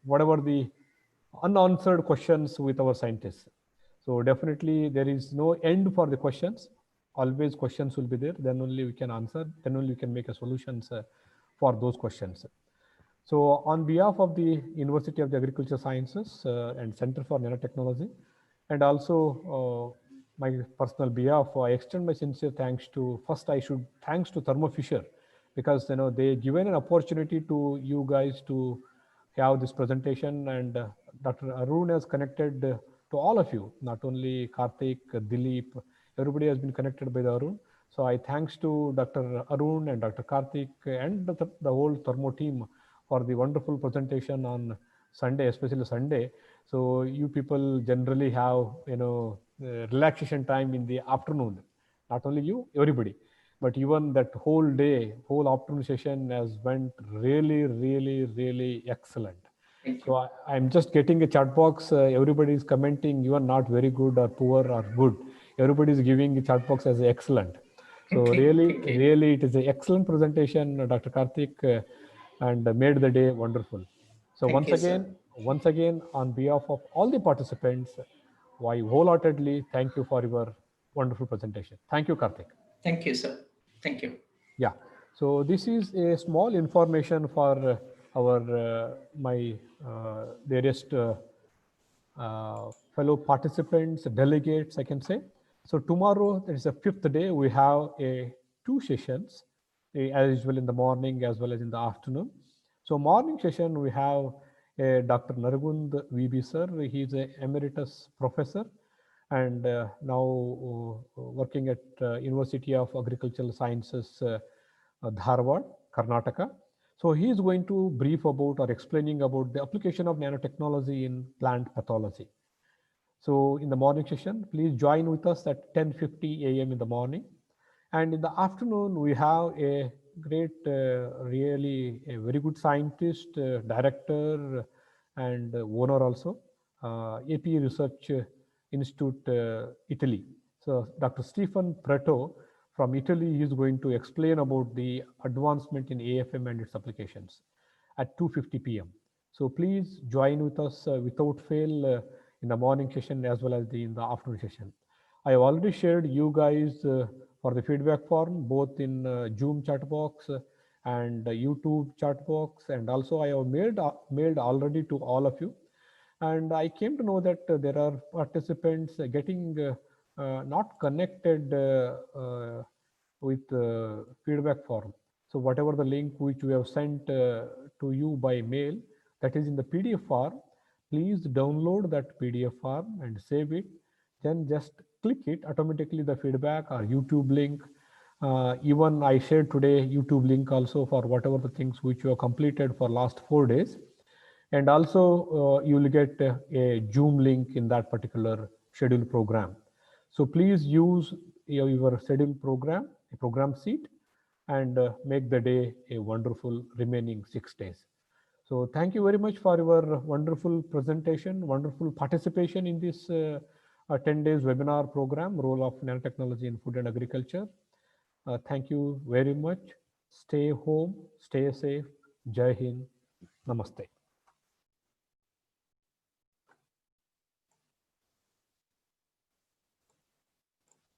whatever the unanswered questions with our scientists. So definitely there is no end for the questions. Always questions will be there. Then only we can answer. Then only we can make a solutions for those questions. So on behalf of the University of the Agriculture Sciences and Center for Nanotechnology, and also my personal behalf, I extend my sincere thanks to, first I should thanks to Thermo Fisher, because they given an opportunity to you guys to have this presentation, and Dr. Arun has connected to all of you, not only Karthik, Dilip, everybody has been connected by the Arun. So I thanks to Dr. Arun and Dr. Karthik and the whole Thermo team for the wonderful presentation on Sunday, especially Sunday. So you people generally have, relaxation time in the afternoon. Not only you, everybody. But even that whole day, whole afternoon session has went really, really, really excellent. So I'm just getting a chat box. Everybody is commenting, you are not very good or poor or good. Everybody is giving a chat box as excellent. So really, it is an excellent presentation, Dr. Karthik, and made the day wonderful. So once again, on behalf of all the participants, I wholeheartedly thank you for your wonderful presentation. Thank you, Karthik. Thank you, sir. Thank you. Yeah. So this is a small information for my dearest fellow participants, delegates, I can say. So tomorrow, there is a fifth day. We have two sessions, as usual in the morning as well as in the afternoon. So morning session, we have Dr. Nargund VB sir. He is a emeritus professor and now working at University of Agricultural Sciences, Dharwad, Karnataka. So he is going to brief about or explaining about the application of nanotechnology in plant pathology. So in the morning session, please join with us at 10:50 a.m. in the morning. And in the afternoon, we have a great, really a very good scientist, director, and owner also, AP Research Institute, Italy. So Dr. Stefan Preto from Italy is going to explain about the advancement in AFM and its applications at 2:50 p.m. So please join with us without fail in the morning session as well as in the afternoon session. I have already shared you guys for the feedback form, both in Zoom chat box and YouTube chat box, and also I have mailed already to all of you. And I came to know that there are participants getting not connected with feedback form. So whatever the link which we have sent to you by mail, that is in the PDF form, please download that PDF form and save it. Then just click it, automatically the feedback or YouTube link. Even I shared today YouTube link also for whatever the things which you have completed for last 4 days. And also you will get a Zoom link in that particular schedule program. So please use your schedule program, a program sheet, and make the day a wonderful remaining 6 days. So thank you very much for your wonderful presentation, wonderful participation in this 10 days webinar program, Role of Nanotechnology in Food and Agriculture. Thank you very much. Stay home, stay safe. Jai Hind. Namaste.